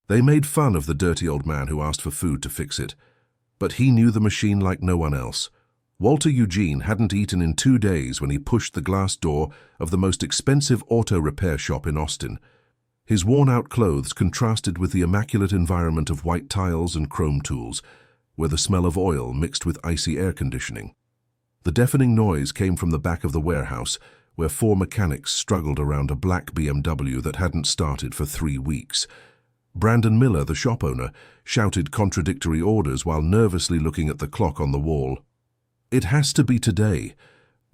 They made fun of the dirty old man who asked for food to fix it, but he knew the machine like no one else. Walter Eugene hadn't eaten in 2 days when he pushed the glass door of the most expensive auto repair shop in Austin. His worn-out clothes contrasted with the immaculate environment of white tiles and chrome tools, where the smell of oil mixed with icy air conditioning. The deafening noise came from the back of the warehouse, where 4 mechanics struggled around a black BMW that hadn't started for 3 weeks. Brandon Miller, the shop owner, shouted contradictory orders while nervously looking at the clock on the wall. "It has to be today.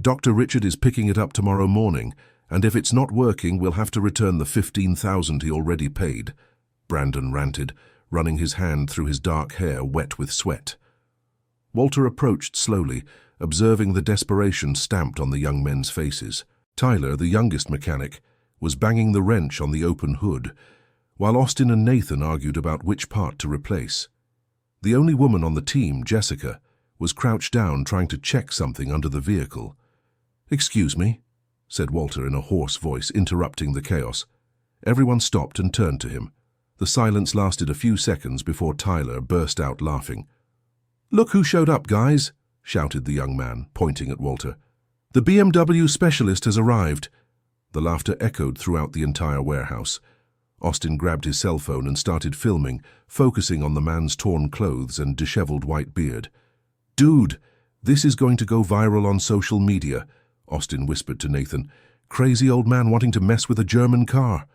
Dr. Richard is picking it up tomorrow morning, and if it's not working, we'll have to return the $15,000 he already paid," Brandon ranted, running his hand through his dark hair wet with sweat. Walter approached slowly, observing the desperation stamped on the young men's faces. Tyler, the youngest mechanic, was banging the wrench on the open hood, while Austin and Nathan argued about which part to replace. The only woman on the team, Jessica, was crouched down trying to check something under the vehicle. "Excuse me," said Walter in a hoarse voice, interrupting the chaos. Everyone stopped and turned to him. The silence lasted a few seconds before Tyler burst out laughing. "Look who showed up, guys," shouted the young man, pointing at Walter. "The BMW specialist has arrived." The laughter echoed throughout the entire warehouse. Austin grabbed his cell phone and started filming, focusing on the man's torn clothes and disheveled white beard. "Dude, this is going to go viral on social media," Austin whispered to Nathan. "Crazy old man wanting to mess with a German car."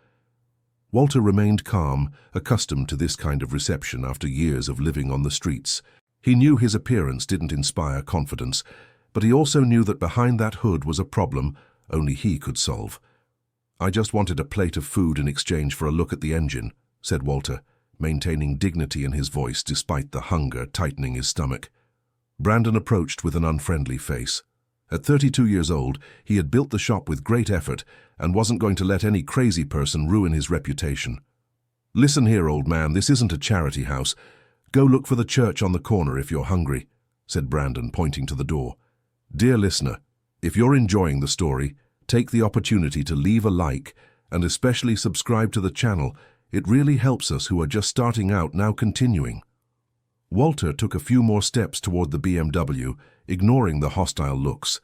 Walter remained calm, accustomed to this kind of reception after years of living on the streets. He knew his appearance didn't inspire confidence, but he also knew that behind that hood was a problem only he could solve. "I just wanted a plate of food in exchange for a look at the engine," said Walter, maintaining dignity in his voice despite the hunger tightening his stomach. Brandon approached with an unfriendly face. At 32 years old, he had built the shop with great effort and wasn't going to let any crazy person ruin his reputation. "Listen here, old man, this isn't a charity house. Go look for the church on the corner if you're hungry," said Brandon, pointing to the door. "Dear listener, if you're enjoying the story, take the opportunity to leave a like and especially subscribe to the channel. It really helps us who are just starting out now continuing." Walter took a few more steps toward the BMW, ignoring the hostile looks.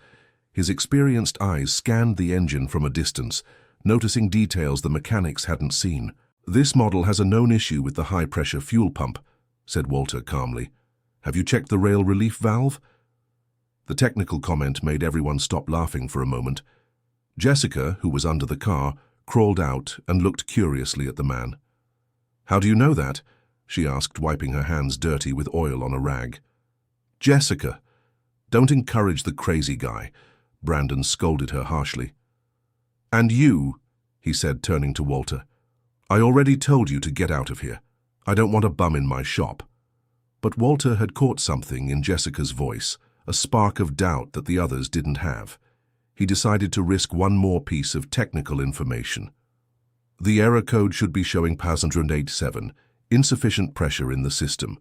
His experienced eyes scanned the engine from a distance, noticing details the mechanics hadn't seen. "This model has a known issue with the high-pressure fuel pump," said Walter calmly. "Have you checked the rail relief valve?" The technical comment made everyone stop laughing for a moment. Jessica, who was under the car, crawled out and looked curiously at the man. "How do you know that?" she asked, wiping her hands dirty with oil on a rag. "Jessica, don't encourage the crazy guy," Brandon scolded her harshly. "And you," he said, turning to Walter. "I already told you to get out of here. I don't want a bum in my shop." But Walter had caught something in Jessica's voice, a spark of doubt that the others didn't have. He decided to risk one more piece of technical information. "The error code should be showing #887, insufficient pressure in the system.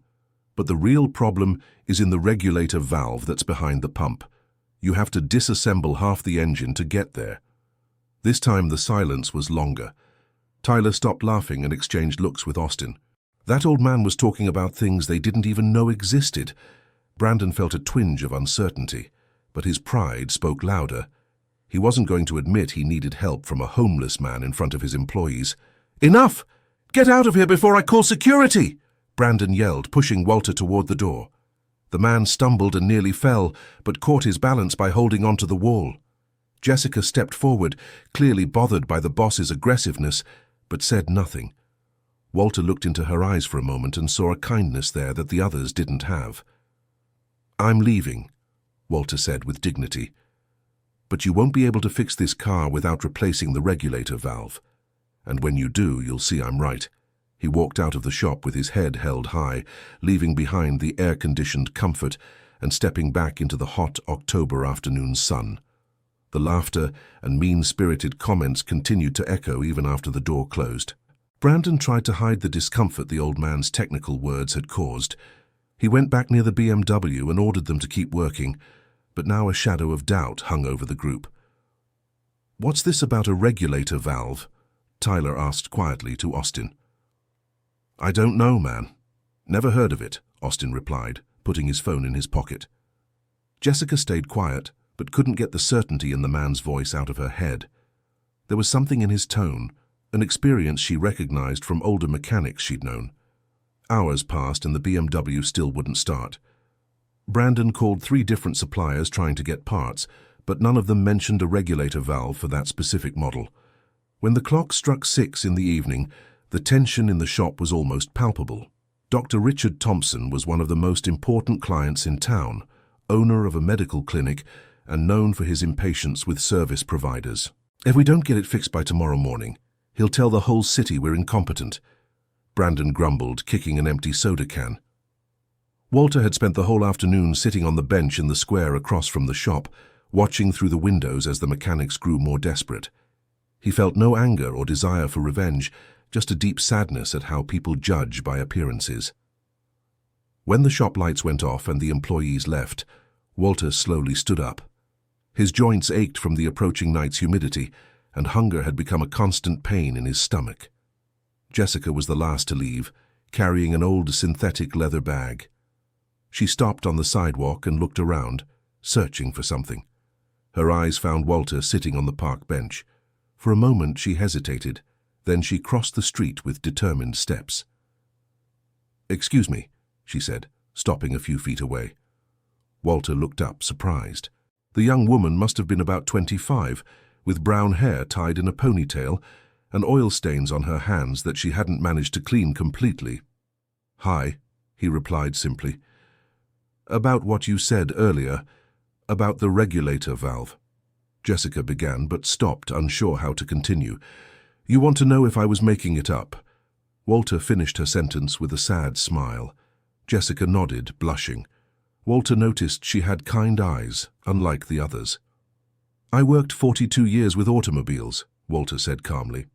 But the real problem is in the regulator valve that's behind the pump. You have to disassemble half the engine to get there." This time the silence was longer. Tyler stopped laughing and exchanged looks with Austin. That old man was talking about things they didn't even know existed. Brandon felt a twinge of uncertainty, but his pride spoke louder. He wasn't going to admit he needed help from a homeless man in front of his employees. "Enough! Get out of here before I call security!" Brandon yelled, pushing Walter toward the door. The man stumbled and nearly fell, but caught his balance by holding onto the wall. Jessica stepped forward, clearly bothered by the boss's aggressiveness, but said nothing. Walter looked into her eyes for a moment and saw a kindness there that the others didn't have. "I'm leaving," Walter said with dignity. "But you won't be able to fix this car without replacing the regulator valve. And when you do, you'll see I'm right." He walked out of the shop with his head held high, leaving behind the air-conditioned comfort and stepping back into the hot October afternoon sun. The laughter and mean-spirited comments continued to echo even after the door closed. Brandon tried to hide the discomfort the old man's technical words had caused. He went back near the BMW and ordered them to keep working, but now a shadow of doubt hung over the group. "What's this about a regulator valve?" Tyler asked quietly to Austin. I don't know, man. Never heard of it, Austin replied, putting his phone in his pocket. Jessica stayed quiet, but couldn't get the certainty in the man's voice out of her head. There was something in his tone, an experience she recognized from older mechanics she'd known. Hours passed and the BMW still wouldn't start. Brandon called 3 different suppliers trying to get parts, but none of them mentioned a regulator valve for that specific model. When the clock struck 6 in the evening, the tension in the shop was almost palpable. Dr. Richard Thompson was one of the most important clients in town, owner of a medical clinic and known for his impatience with service providers. If we don't get it fixed by tomorrow morning, he'll tell the whole city we're incompetent. Brandon grumbled, kicking an empty soda can. Walter had spent the whole afternoon sitting on the bench in the square across from the shop, watching through the windows as the mechanics grew more desperate. He felt no anger or desire for revenge, just a deep sadness at how people judge by appearances. When the shop lights went off and the employees left, Walter slowly stood up. His joints ached from the approaching night's humidity, and hunger had become a constant pain in his stomach. Jessica was the last to leave, carrying an old synthetic leather bag. She stopped on the sidewalk and looked around, searching for something. Her eyes found Walter sitting on the park bench. For a moment she hesitated, then she crossed the street with determined steps. "Excuse me," she said, stopping a few feet away. Walter looked up, surprised. The young woman must have been about 25, with brown hair tied in a ponytail and oil stains on her hands that she hadn't managed to clean completely. "Hi," he replied simply. "About what you said earlier, about the regulator valve." Jessica began, but stopped, unsure how to continue. "You want to know if I was making it up?" Walter finished her sentence with a sad smile. Jessica nodded, blushing. Walter noticed she had kind eyes, unlike the others. "I worked 42 years with automobiles," Walter said calmly.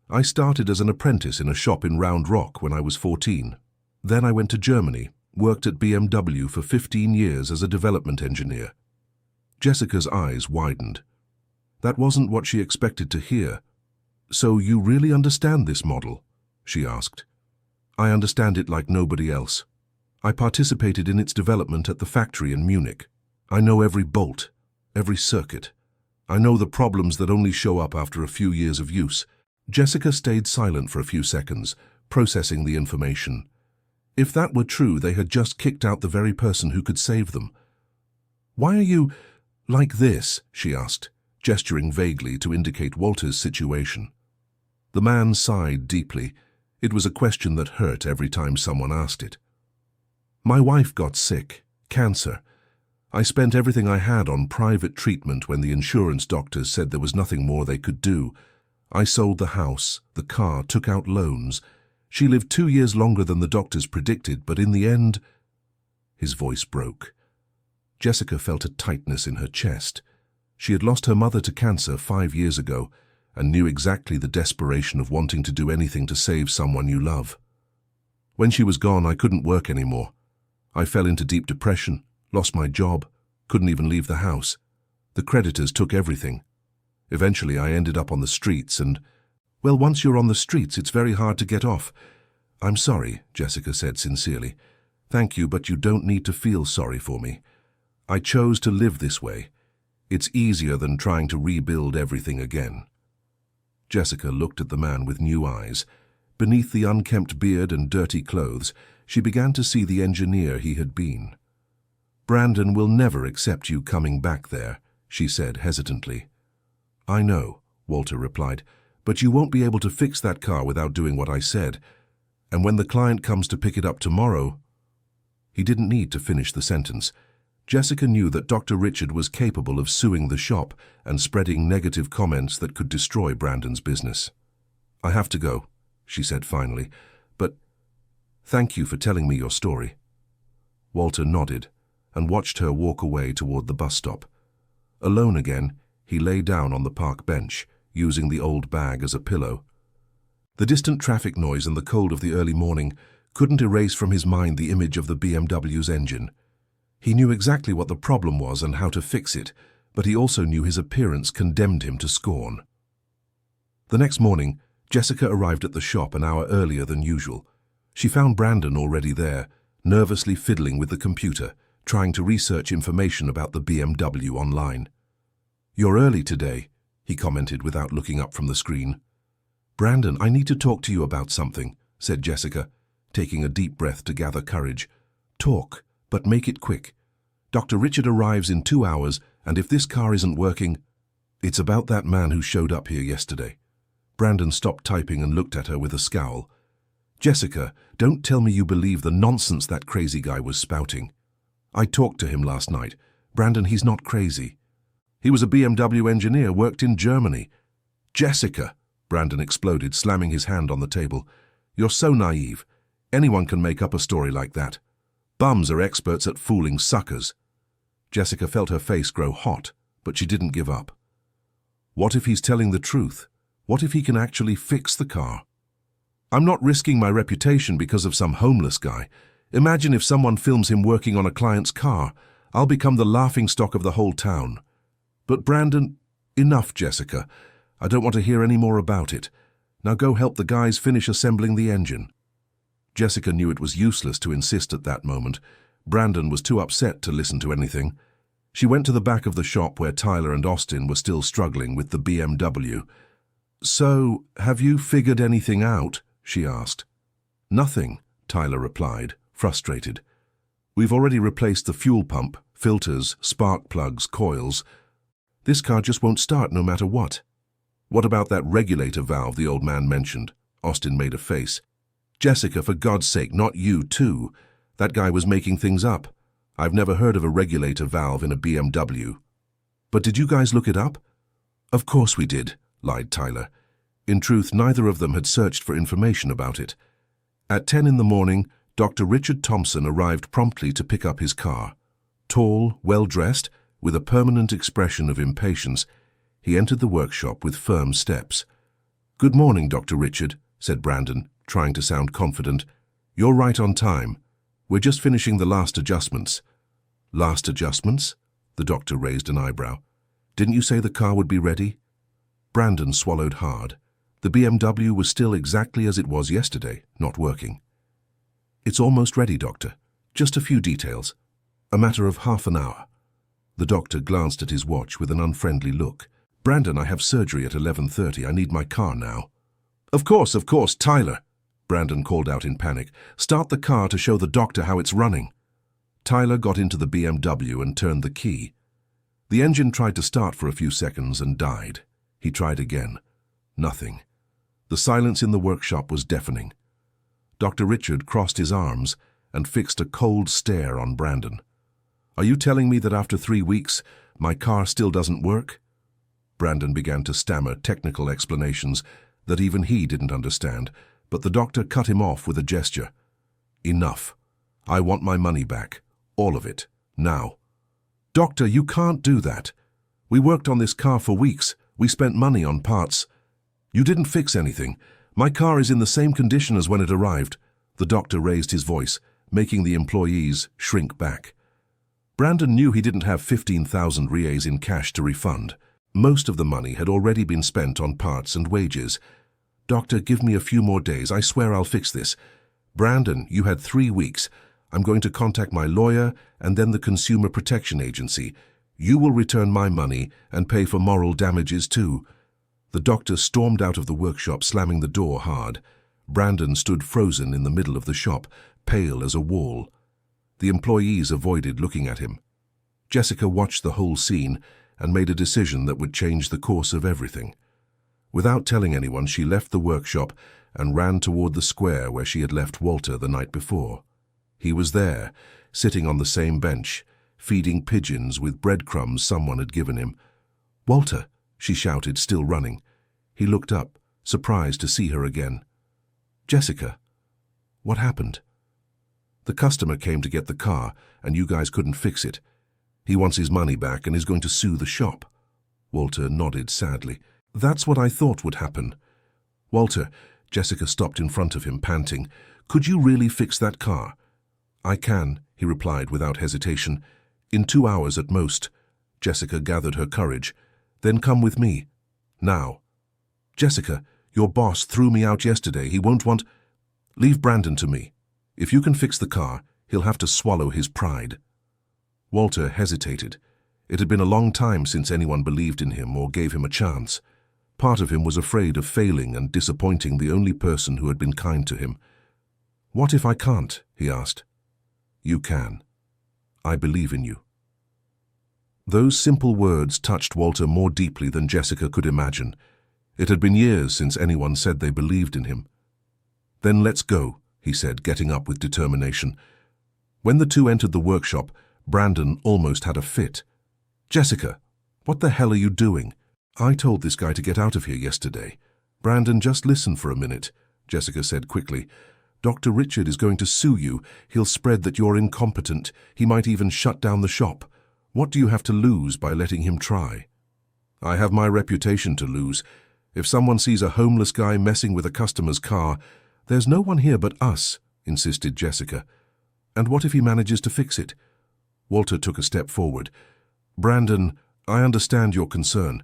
"I started as an apprentice in a shop in Round Rock when I was 14. Then I went to Germany, worked at BMW for 15 years as a development engineer." Jessica's eyes widened. That wasn't what she expected to hear. "So you really understand this model?" she asked. "I understand it like nobody else. I participated in its development at the factory in Munich. I know every bolt, every circuit. I know the problems that only show up after a few years of use." Jessica stayed silent for a few seconds, processing the information. If that were true, they had just kicked out the very person who could save them. "Why are you like this?" she asked, gesturing vaguely to indicate Walter's situation. The man sighed deeply. It was a question that hurt every time someone asked it. "My wife got sick, cancer. I spent everything I had on private treatment when the insurance doctors said there was nothing more they could do. I sold the house, the car, took out loans. She lived 2 years longer than the doctors predicted, but in the end..." His voice broke. Jessica felt a tightness in her chest. She had lost her mother to cancer 5 years ago and knew exactly the desperation of wanting to do anything to save someone you love. "When she was gone, I couldn't work anymore. I fell into deep depression, lost my job, couldn't even leave the house. The creditors took everything. Eventually, I ended up on the streets and, well, once you're on the streets, it's very hard to get off." "I'm sorry," Jessica said sincerely. "Thank you, but you don't need to feel sorry for me. I chose to live this way. It's easier than trying to rebuild everything again." Jessica looked at the man with new eyes. Beneath the unkempt beard and dirty clothes, she began to see the engineer he had been. "Brandon will never accept you coming back there," she said hesitantly. "I know," Walter replied, "but you won't be able to fix that car without doing what I said. And when the client comes to pick it up tomorrow..." He didn't need to finish the sentence. Jessica knew that Dr. Richard was capable of suing the shop and spreading negative comments that could destroy Brandon's business. "I have to go," she said finally, "but thank you for telling me your story." Walter nodded and watched her walk away toward the bus stop. Alone again, he lay down on the park bench, using the old bag as a pillow. The distant traffic noise and the cold of the early morning couldn't erase from his mind the image of the BMW's engine. He knew exactly what the problem was and how to fix it, but he also knew his appearance condemned him to scorn. The next morning, Jessica arrived at the shop an hour earlier than usual. She found Brandon already there, nervously fiddling with the computer, trying to research information about the BMW online. "You're early today," he commented without looking up from the screen. "Brandon, I need to talk to you about something," said Jessica, taking a deep breath to gather courage. "Talk, but make it quick. Dr. Richard arrives in 2 hours, and if this car isn't working..." "It's about that man who showed up here yesterday." Brandon stopped typing and looked at her with a scowl. "Jessica, don't tell me you believe the nonsense that crazy guy was spouting. I talked to him last night. Brandon, he's not crazy. He was a BMW engineer, worked in Germany." "Jessica," Brandon exploded, slamming his hand on the table. "You're so naive. Anyone can make up a story like that. Bums are experts at fooling suckers." Jessica felt her face grow hot, but she didn't give up. What if he's telling the truth? What if he can actually fix the car? "I'm not risking my reputation because of some homeless guy. Imagine if someone films him working on a client's car. I'll become the laughingstock of the whole town." "But Brandon..." "Enough, Jessica. I don't want to hear any more about it. Now go help the guys finish assembling the engine." Jessica knew it was useless to insist at that moment. Brandon was too upset to listen to anything. She went to the back of the shop where Tyler and Austin were still struggling with the BMW. "So, have you figured anything out?" she asked. "Nothing," Tyler replied, frustrated. "We've already replaced the fuel pump, filters, spark plugs, coils. This car just won't start no matter what." "What about that regulator valve the old man mentioned?" Austin made a face. "Jessica, for God's sake, not you too. That guy was making things up. I've never heard of a regulator valve in a BMW." "But did you guys look it up?" "Of course we did," lied Tyler. In truth, neither of them had searched for information about it. At 10 in the morning, Dr. Richard Thompson arrived promptly to pick up his car. Tall, well-dressed, with a permanent expression of impatience, he entered the workshop with firm steps. "Good morning, Dr. Richard," said Brandon, trying to sound confident. "You're right on time. We're just finishing the last adjustments." "Last adjustments?" The doctor raised an eyebrow. "Didn't you say the car would be ready?" Brandon swallowed hard. The BMW was still exactly as it was yesterday, not working. "It's almost ready, doctor. Just a few details. A matter of half an hour." The doctor glanced at his watch with an unfriendly look. "Brandon, I have surgery at 11:30. I need my car now." Of course, Tyler," Brandon called out in panic. "Start the car to show the doctor how it's running." Tyler got into the BMW and turned the key. The engine tried to start for a few seconds and died. He tried again. Nothing. The silence in the workshop was deafening. Dr. Richard crossed his arms and fixed a cold stare on Brandon. "Are you telling me that after 3 weeks, my car still doesn't work?" Brandon began to stammer technical explanations that even he didn't understand, but the doctor cut him off with a gesture. "Enough. I want my money back. All of it. Now." "Doctor, you can't do that. We worked on this car for weeks. We spent money on parts." "You didn't fix anything. My car is in the same condition as when it arrived." The doctor raised his voice, making the employees shrink back. Brandon knew he didn't have 15,000 reais in cash to refund. Most of the money had already been spent on parts and wages. "Doctor, give me a few more days. I swear I'll fix this." "Brandon, you had 3 weeks. I'm going to contact my lawyer and then the Consumer Protection Agency. You will return my money and pay for moral damages too." The doctor stormed out of the workshop, slamming the door hard. Brandon stood frozen in the middle of the shop, pale as a wall. The employees avoided looking at him. Jessica watched the whole scene and made a decision that would change the course of everything. Without telling anyone, she left the workshop and ran toward the square where she had left Walter the night before. He was there, sitting on the same bench, feeding pigeons with breadcrumbs someone had given him. "Walter," she shouted, still running. He looked up, surprised to see her again. "Jessica, what happened?" "The customer came to get the car, and you guys couldn't fix it. He wants his money back and is going to sue the shop." Walter nodded sadly. "That's what I thought would happen." "Walter," Jessica stopped in front of him, panting. "Could you really fix that car?" "I can," he replied without hesitation. "In 2 hours at most." Jessica gathered her courage. "Then come with me. Now." "Jessica, your boss threw me out yesterday. He won't want..." Leave Brandon to me. If you can fix the car, he'll have to swallow his pride. Walter hesitated. It had been a long time since anyone believed in him or gave him a chance. Part of him was afraid of failing and disappointing the only person who had been kind to him. "What if I can't?" he asked. "You can. I believe in you." Those simple words touched Walter more deeply than Jessica could imagine. It had been years since anyone said they believed in him. "Then let's go," he said, getting up with determination. When the two entered the workshop, Brandon almost had a fit. "Jessica, what the hell are you doing? I told this guy to get out of here yesterday." "Brandon, just listen for a minute," Jessica said quickly. "Dr. Richard is going to sue you. He'll spread that you're incompetent. He might even shut down the shop. What do you have to lose by letting him try?" "I have my reputation to lose. If someone sees a homeless guy messing with a customer's car—" "There's no one here but us," insisted Jessica. "And what if he manages to fix it?" Walter took a step forward. "Brandon, I understand your concern,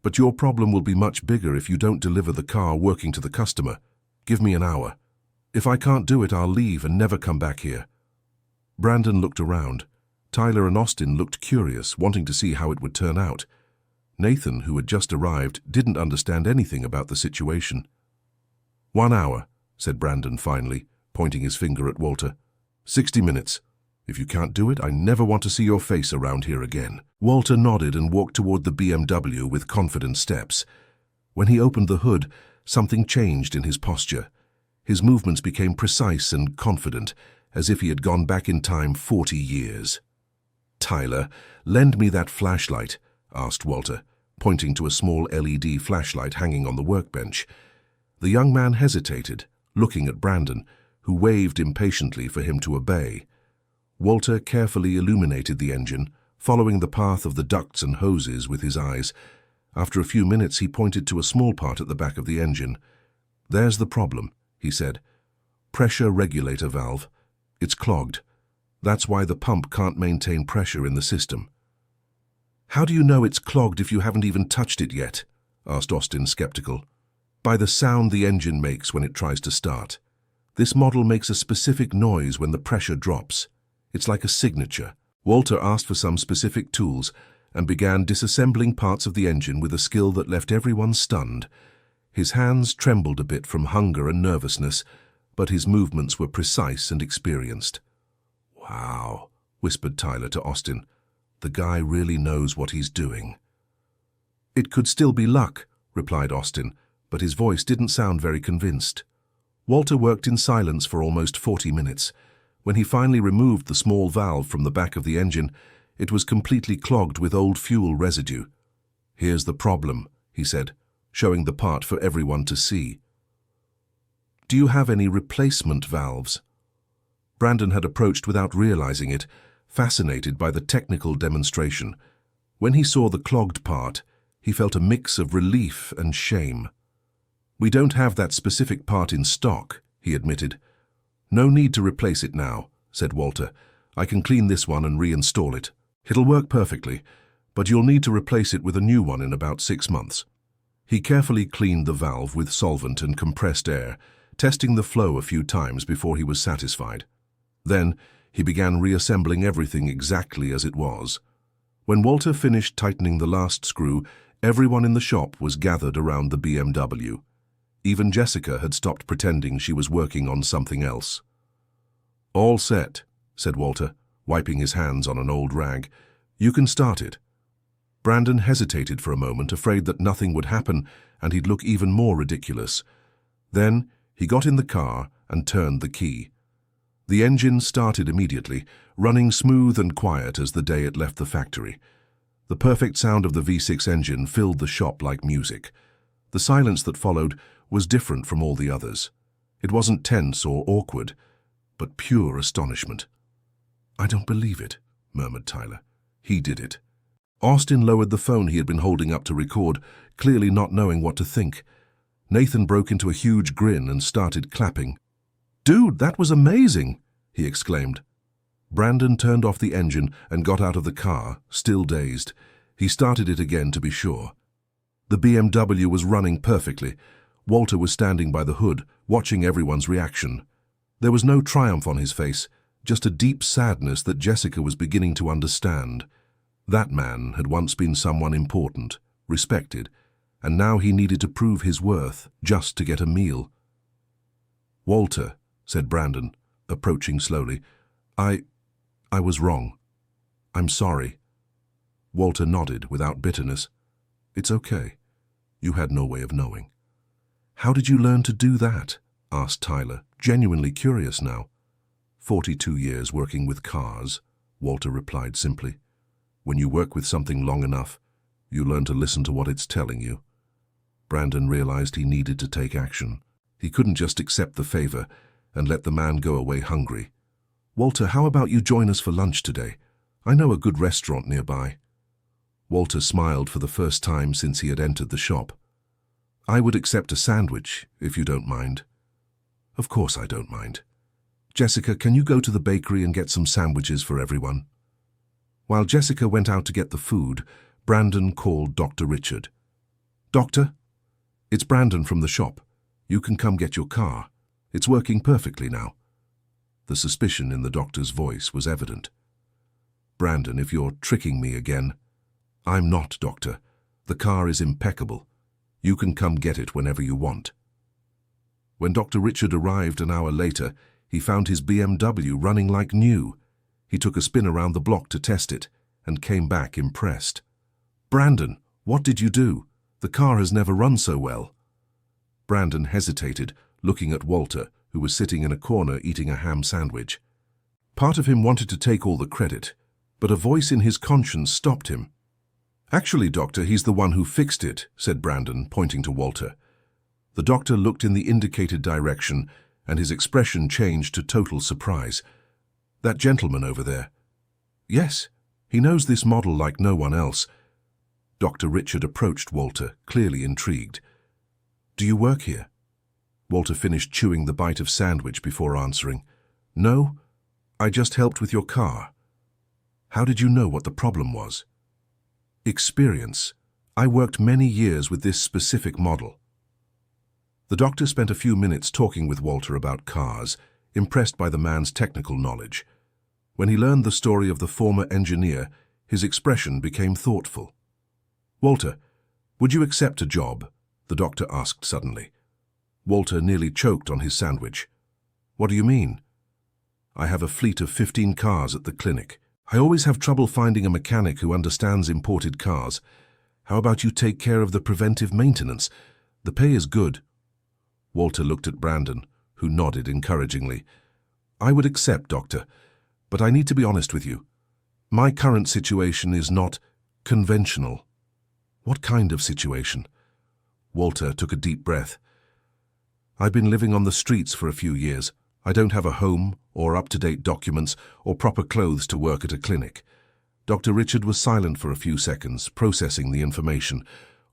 but your problem will be much bigger if you don't deliver the car working to the customer. Give me an hour. If I can't do it, I'll leave and never come back here." Brandon looked around. Tyler and Austin looked curious, wanting to see how it would turn out. Nathan, who had just arrived, didn't understand anything about the situation. "1 hour," said Brandon finally, pointing his finger at Walter. 60 minutes. If you can't do it, I never want to see your face around here again." Walter nodded and walked toward the BMW with confident steps. When he opened the hood, something changed in his posture. His movements became precise and confident, as if he had gone back in time 40 years. "Tyler, lend me that flashlight," asked Walter, pointing to a small LED flashlight hanging on the workbench. The young man hesitated, looking at Brandon, who waved impatiently for him to obey. Walter carefully illuminated the engine, following the path of the ducts and hoses with his eyes. After a few minutes, he pointed to a small part at the back of the engine. "There's the problem," he said. "Pressure regulator valve. It's clogged. That's why the pump can't maintain pressure in the system." "How do you know it's clogged if you haven't even touched it yet?" asked Austin, skeptical. "By the sound the engine makes when it tries to start. This model makes a specific noise when the pressure drops. It's like a signature." Walter asked for some specific tools and began disassembling parts of the engine with a skill that left everyone stunned. His hands trembled a bit from hunger and nervousness, but his movements were precise and experienced. "Wow," whispered Tyler to Austin. "The guy really knows what he's doing." "It could still be luck," replied Austin, but his voice didn't sound very convinced. Walter worked in silence for almost 40 minutes. When he finally removed the small valve from the back of the engine, it was completely clogged with old fuel residue. "Here's the problem," he said, showing the part for everyone to see. "Do you have any replacement valves?" Brandon had approached without realizing it, fascinated by the technical demonstration. When he saw the clogged part, he felt a mix of relief and shame. "We don't have that specific part in stock," he admitted. "No need to replace it now," said Walter. "I can clean this one and reinstall it. It'll work perfectly, but you'll need to replace it with a new one in about 6 months." He carefully cleaned the valve with solvent and compressed air, testing the flow a few times before he was satisfied. Then he began reassembling everything exactly as it was. When Walter finished tightening the last screw, everyone in the shop was gathered around the BMW. Even Jessica had stopped pretending she was working on something else. "All set," said Walter, wiping his hands on an old rag. "You can start it." Brandon hesitated for a moment, afraid that nothing would happen and he'd look even more ridiculous. Then he got in the car and turned the key. The engine started immediately, running smooth and quiet as the day it left the factory. The perfect sound of the V6 engine filled the shop like music. The silence that followed was different from all the others. It wasn't tense or awkward, but pure astonishment. "I don't believe it," murmured Tyler. "He did it." Austin lowered the phone he had been holding up to record, clearly not knowing what to think. Nathan broke into a huge grin and started clapping. "Dude, that was amazing!" he exclaimed. Brandon turned off the engine and got out of the car, still dazed. He started it again to be sure. The BMW was running perfectly. Walter was standing by the hood, watching everyone's reaction. There was no triumph on his face, just a deep sadness that Jessica was beginning to understand. That man had once been someone important, respected, and now he needed to prove his worth just to get a meal. "Walter," said Brandon, approaching slowly, I was wrong. I'm sorry." Walter nodded without bitterness. "It's okay. You had no way of knowing." "How did you learn to do that?" asked Tyler, genuinely curious now. 42 years working with cars," Walter replied simply. "When you work with something long enough, you learn to listen to what it's telling you." Brandon realized he needed to take action. He couldn't just accept the favor and let the man go away hungry. "Walter, how about you join us for lunch today? I know a good restaurant nearby." Walter smiled for the first time since he had entered the shop. "I would accept a sandwich, if you don't mind." "Of course I don't mind. Jessica, can you go to the bakery and get some sandwiches for everyone?" While Jessica went out to get the food, Brandon called Dr. Richard. "Doctor, it's Brandon from the shop. You can come get your car. It's working perfectly now." The suspicion in the doctor's voice was evident. "Brandon, if you're tricking me again..." "I'm not, doctor. The car is impeccable. You can come get it whenever you want." When Dr. Richard arrived an hour later, he found his BMW running like new. He took a spin around the block to test it and came back impressed. "Brandon, what did you do? The car has never run so well." Brandon hesitated, looking at Walter, who was sitting in a corner eating a ham sandwich. Part of him wanted to take all the credit, but a voice in his conscience stopped him. "Actually, doctor, he's the one who fixed it," said Brandon, pointing to Walter. The doctor looked in the indicated direction, and his expression changed to total surprise. "That gentleman over there?" "Yes, he knows this model like no one else." Dr. Richard approached Walter, clearly intrigued. "Do you work here?" Walter finished chewing the bite of sandwich before answering. "No, I just helped with your car." "How did you know what the problem was?" "Experience. I worked many years with this specific model." The doctor spent a few minutes talking with Walter about cars, impressed by the man's technical knowledge. When he learned the story of the former engineer, his expression became thoughtful. "Walter, would you accept a job?" the doctor asked suddenly. Walter nearly choked on his sandwich. "What do you mean?" "I have a fleet of 15 cars at the clinic. I always have trouble finding a mechanic who understands imported cars. How about you take care of the preventive maintenance? The pay is good." Walter looked at Brandon, who nodded encouragingly. "I would accept, doctor, but I need to be honest with you. My current situation is not conventional." "What kind of situation?" Walter took a deep breath. "I've been living on the streets for a few years. I don't have a home or up-to-date documents or proper clothes to work at a clinic." Dr. Richard was silent for a few seconds, processing the information.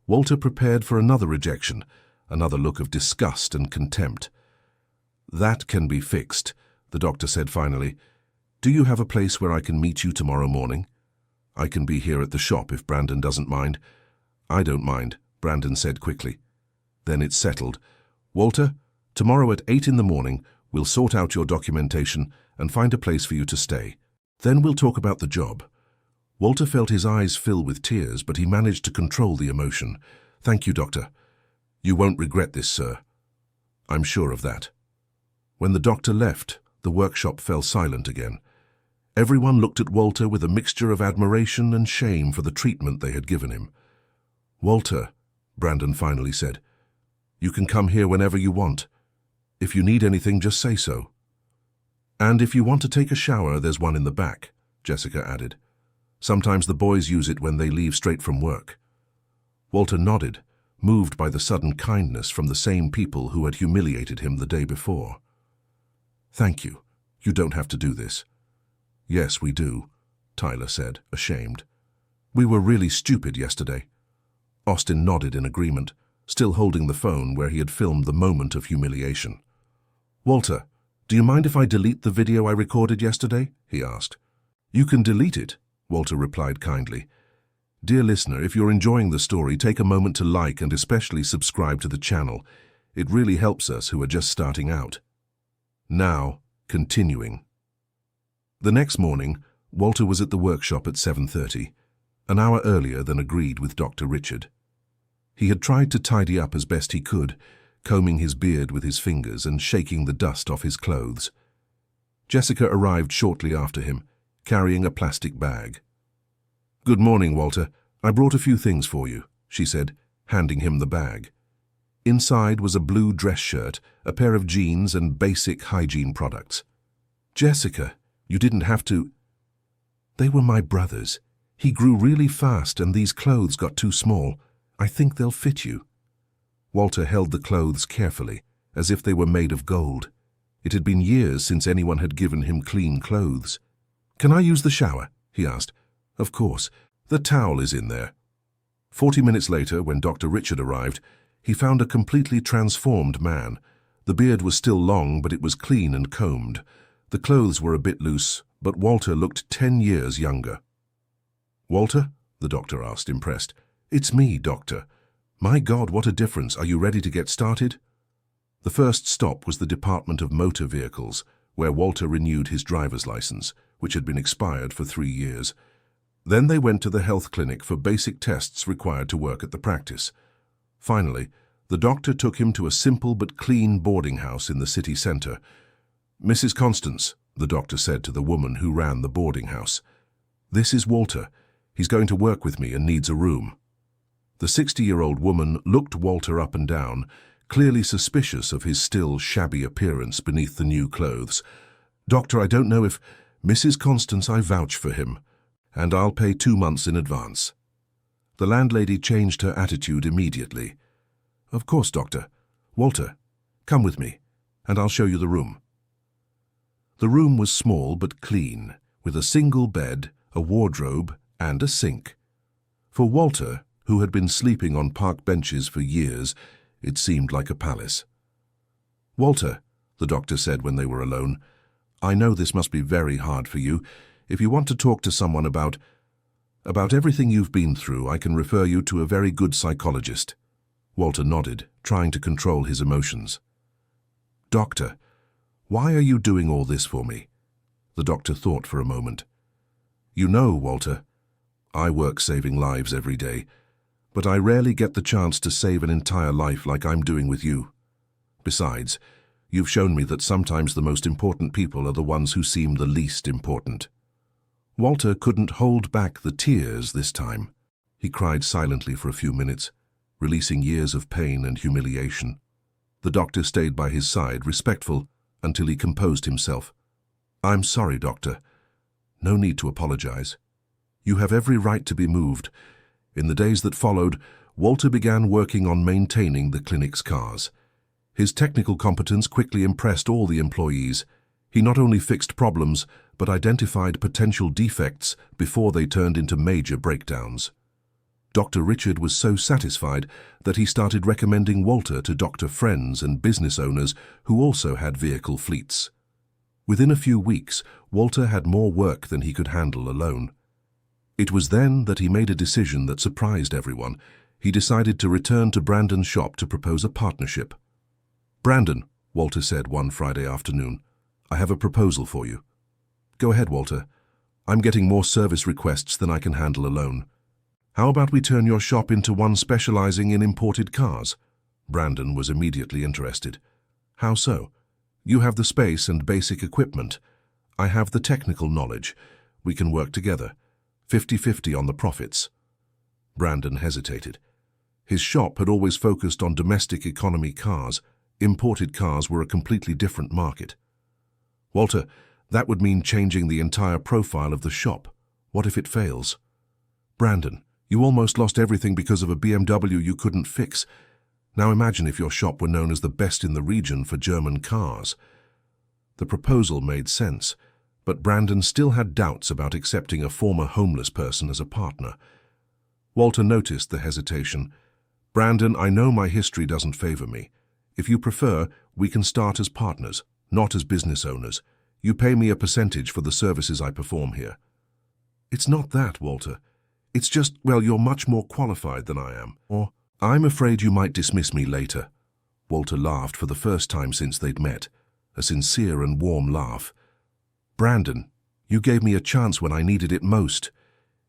Walter prepared for another rejection, another look of disgust and contempt. "That can be fixed," the doctor said finally. "Do you have a place where I can meet you tomorrow morning?" "I can be here at the shop if Brandon doesn't mind." "I don't mind," Brandon said quickly. "Then it's settled. Walter, tomorrow at 8 in the morning, we'll sort out your documentation and find a place for you to stay. Then we'll talk about the job." Walter felt his eyes fill with tears, but he managed to control the emotion. "Thank you, doctor. You won't regret this, sir." "I'm sure of that." When the doctor left, the workshop fell silent again. Everyone looked at Walter with a mixture of admiration and shame for the treatment they had given him. "Walter," Brandon finally said, "you can come here whenever you want. If you need anything, just say so." "And if you want to take a shower, there's one in the back," Jessica added. "Sometimes the boys use it when they leave straight from work." Walter nodded, moved by the sudden kindness from the same people who had humiliated him the day before. "Thank you. You don't have to do this." "Yes, we do," Tyler said, ashamed. "We were really stupid yesterday." Austin nodded in agreement, still holding the phone where he had filmed the moment of humiliation. "Walter, do you mind if I delete the video I recorded yesterday?" he asked. "You can delete it," Walter replied kindly. "Dear listener, if you're enjoying the story, take a moment to like and especially subscribe to the channel. It really helps us who are just starting out." Now, continuing. The next morning, Walter was at the workshop at 7:30, an hour earlier than agreed with Dr. Richard. He had tried to tidy up as best he could, combing his beard with his fingers and shaking the dust off his clothes. Jessica arrived shortly after him, carrying a plastic bag. "Good morning, Walter. I brought a few things for you," she said, handing him the bag. Inside was a blue dress shirt, a pair of jeans, and basic hygiene products. "Jessica, you didn't have to—" "They were my brother's. He grew really fast and these clothes got too small. I think they'll fit you." Walter held the clothes carefully, as if they were made of gold. It had been years since anyone had given him clean clothes. "Can I use the shower?" he asked. "Of course. The towel is in there." 40 minutes later, when Dr. Richard arrived, he found a completely transformed man. The beard was still long, but it was clean and combed. The clothes were a bit loose, but Walter looked 10 years younger. "Walter?" the doctor asked, impressed. "It's me, Doctor. My God, what a difference. Are you ready to get started?" The first stop was the Department of Motor Vehicles, where Walter renewed his driver's license, which had been expired for 3 years. Then they went to the health clinic for basic tests required to work at the practice. Finally, the doctor took him to a simple but clean boarding house in the city centre. "Mrs. Constance," the doctor said to the woman who ran the boarding house, "this is Walter. He's going to work with me and needs a room." The 60-year-old woman looked Walter up and down, clearly suspicious of his still shabby appearance beneath the new clothes. "Doctor, I don't know if—" "Mrs. Constance, I vouch for him, and I'll pay 2 months in advance." The landlady changed her attitude immediately. "Of course, Doctor. Walter, come with me, and I'll show you the room." The room was small but clean, with a single bed, a wardrobe, and a sink. For Walter, who had been sleeping on park benches for years, it seemed like a palace. "Walter," the doctor said when they were alone, "I know this must be very hard for you. If you want to talk to someone about everything you've been through, I can refer you to a very good psychologist." Walter nodded, trying to control his emotions. "Doctor, why are you doing all this for me?" The doctor thought for a moment. "You know, Walter, I work saving lives every day, but I rarely get the chance to save an entire life like I'm doing with you. Besides, you've shown me that sometimes the most important people are the ones who seem the least important." Walter couldn't hold back the tears this time. He cried silently for a few minutes, releasing years of pain and humiliation. The doctor stayed by his side, respectful, until he composed himself. "I'm sorry, Doctor. No need to apologize. You have every right to be moved." In the days that followed, Walter began working on maintaining the clinic's cars. His technical competence quickly impressed all the employees. He not only fixed problems, but identified potential defects before they turned into major breakdowns. Dr. Richard was so satisfied that he started recommending Walter to doctor friends and business owners who also had vehicle fleets. Within a few weeks, Walter had more work than he could handle alone. It was then that he made a decision that surprised everyone. He decided to return to Brandon's shop to propose a partnership. "Brandon," Walter said one Friday afternoon, "I have a proposal for you." "Go ahead, Walter. I'm getting more service requests than I can handle alone. How about we turn your shop into one specializing in imported cars?" Brandon was immediately interested. "How so?" "You have the space and basic equipment. I have the technical knowledge. We can work together. 50-50 on the profits." Brandon hesitated. His shop had always focused on domestic economy cars. Imported cars were a completely different market. "Walter, that would mean changing the entire profile of the shop. What if it fails?" "Brandon, you almost lost everything because of a BMW you couldn't fix. Now imagine if your shop were known as the best in the region for German cars." The proposal made sense, but Brandon still had doubts about accepting a former homeless person as a partner. Walter noticed the hesitation. "Brandon, I know my history doesn't favor me. If you prefer, we can start as partners, not as business owners. You pay me a percentage for the services I perform here." "It's not that, Walter. It's just, well, you're much more qualified than I am. Or, I'm afraid you might dismiss me later." Walter laughed for the first time since they'd met. a sincere and warm laugh. "Brandon, you gave me a chance when I needed it most.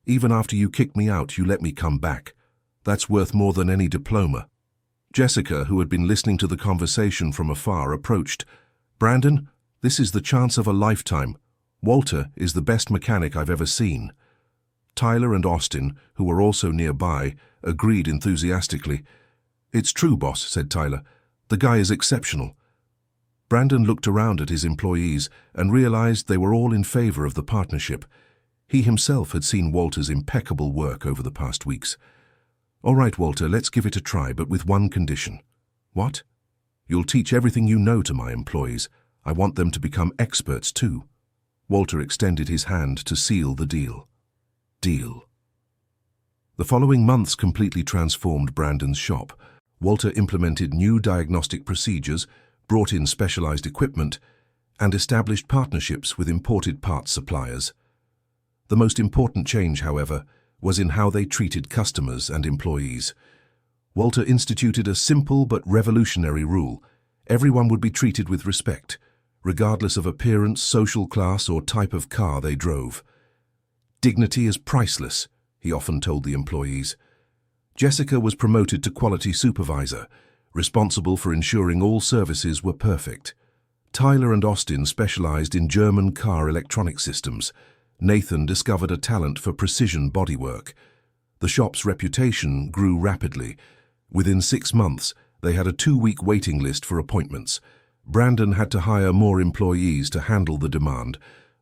Even after you kicked me out, you let me come back. That's worth more than any diploma." Jessica, who had been listening to the conversation from afar, approached. "Brandon, this is the chance of a lifetime. Walter is the best mechanic I've ever seen." Tyler and Austin, who were also nearby, agreed enthusiastically. "It's true, boss," said Tyler. "The guy is exceptional." Brandon looked around at his employees and realized they were all in favor of the partnership. He himself had seen Walter's impeccable work over the past weeks. "All right, Walter, let's give it a try, but with one condition." "What?" "You'll teach everything you know to my employees. I want them to become experts too." Walter extended his hand to seal the deal. Deal. The following months completely transformed Brandon's shop. Walter implemented new diagnostic procedures, brought in specialized equipment, and established partnerships with imported parts suppliers. The most important change, however, was in how they treated customers and employees. Walter instituted a simple but revolutionary rule: everyone would be treated with respect, regardless of appearance, social class, or type of car they drove. "Dignity is priceless," he often told the employees. Jessica was promoted to quality supervisor, responsible for ensuring all services were perfect. Tyler and Austin specialized in German car electronic systems. Nathan discovered a talent for precision bodywork. The shop's reputation grew rapidly. Within 6 months, they had a 2-week waiting list for appointments. Brandon had to hire more employees to handle the demand.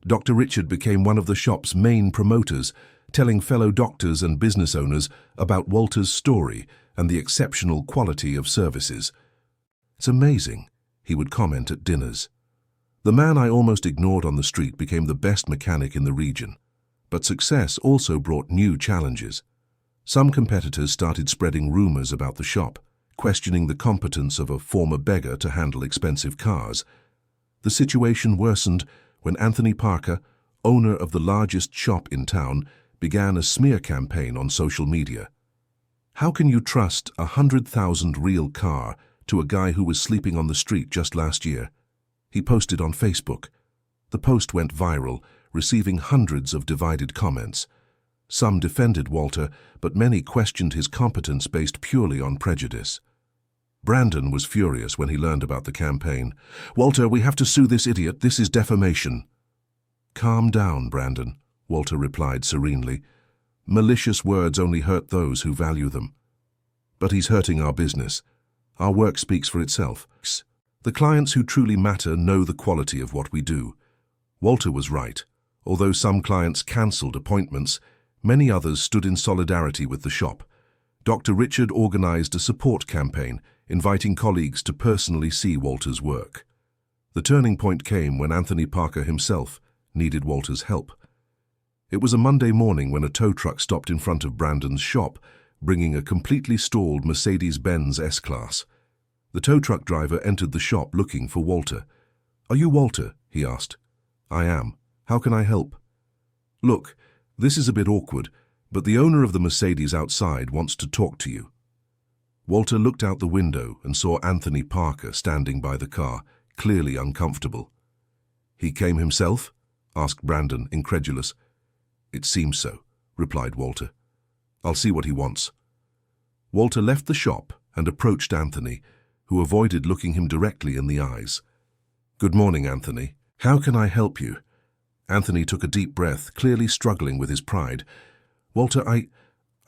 Dr. Richard became one of the shop's main promoters, telling fellow doctors and business owners about Walter's story and the exceptional quality of services. "It's amazing," he would comment at dinners. "The man I almost ignored on the street became the best mechanic in the region." But success also brought new challenges. Some competitors started spreading rumors about the shop, questioning the competence of a former beggar to handle expensive cars. The situation worsened when Anthony Parker, owner of the largest shop in town, began a smear campaign on social media. How can you trust a $100,000 real car to a guy who was sleeping on the street just last year? He posted on Facebook. The post went viral, receiving hundreds of divided comments. Some defended Walter, but many questioned his competence based purely on prejudice. Brandon was furious when he learned about the campaign. "Walter, we have to sue this idiot. This is defamation." "Calm down, Brandon," Walter replied serenely. "Malicious words only hurt those who value them. But he's hurting our business. Our work speaks for itself. The clients who truly matter know the quality of what we do." Walter was right. Although some clients cancelled appointments, many others stood in solidarity with the shop. Dr. Richard organized a support campaign, inviting colleagues to personally see Walter's work. The turning point came when Anthony Parker himself needed Walter's help. It was a Monday morning when a tow truck stopped in front of Brandon's shop, bringing a completely stalled Mercedes-Benz S-Class. The tow truck driver entered the shop looking for Walter. "Are you Walter?" he asked. "I am. How can I help?" "Look, this is a bit awkward, but the owner of the Mercedes outside wants to talk to you." Walter looked out the window and saw Anthony Parker standing by the car, clearly uncomfortable. "He came himself?" asked Brandon, incredulous. "It seems so," replied Walter. "I'll see what he wants." Walter left the shop and approached Anthony, who avoided looking him directly in the eyes. "Good morning, Anthony. How can I help you?" Anthony took a deep breath, clearly struggling with his pride. "Walter, I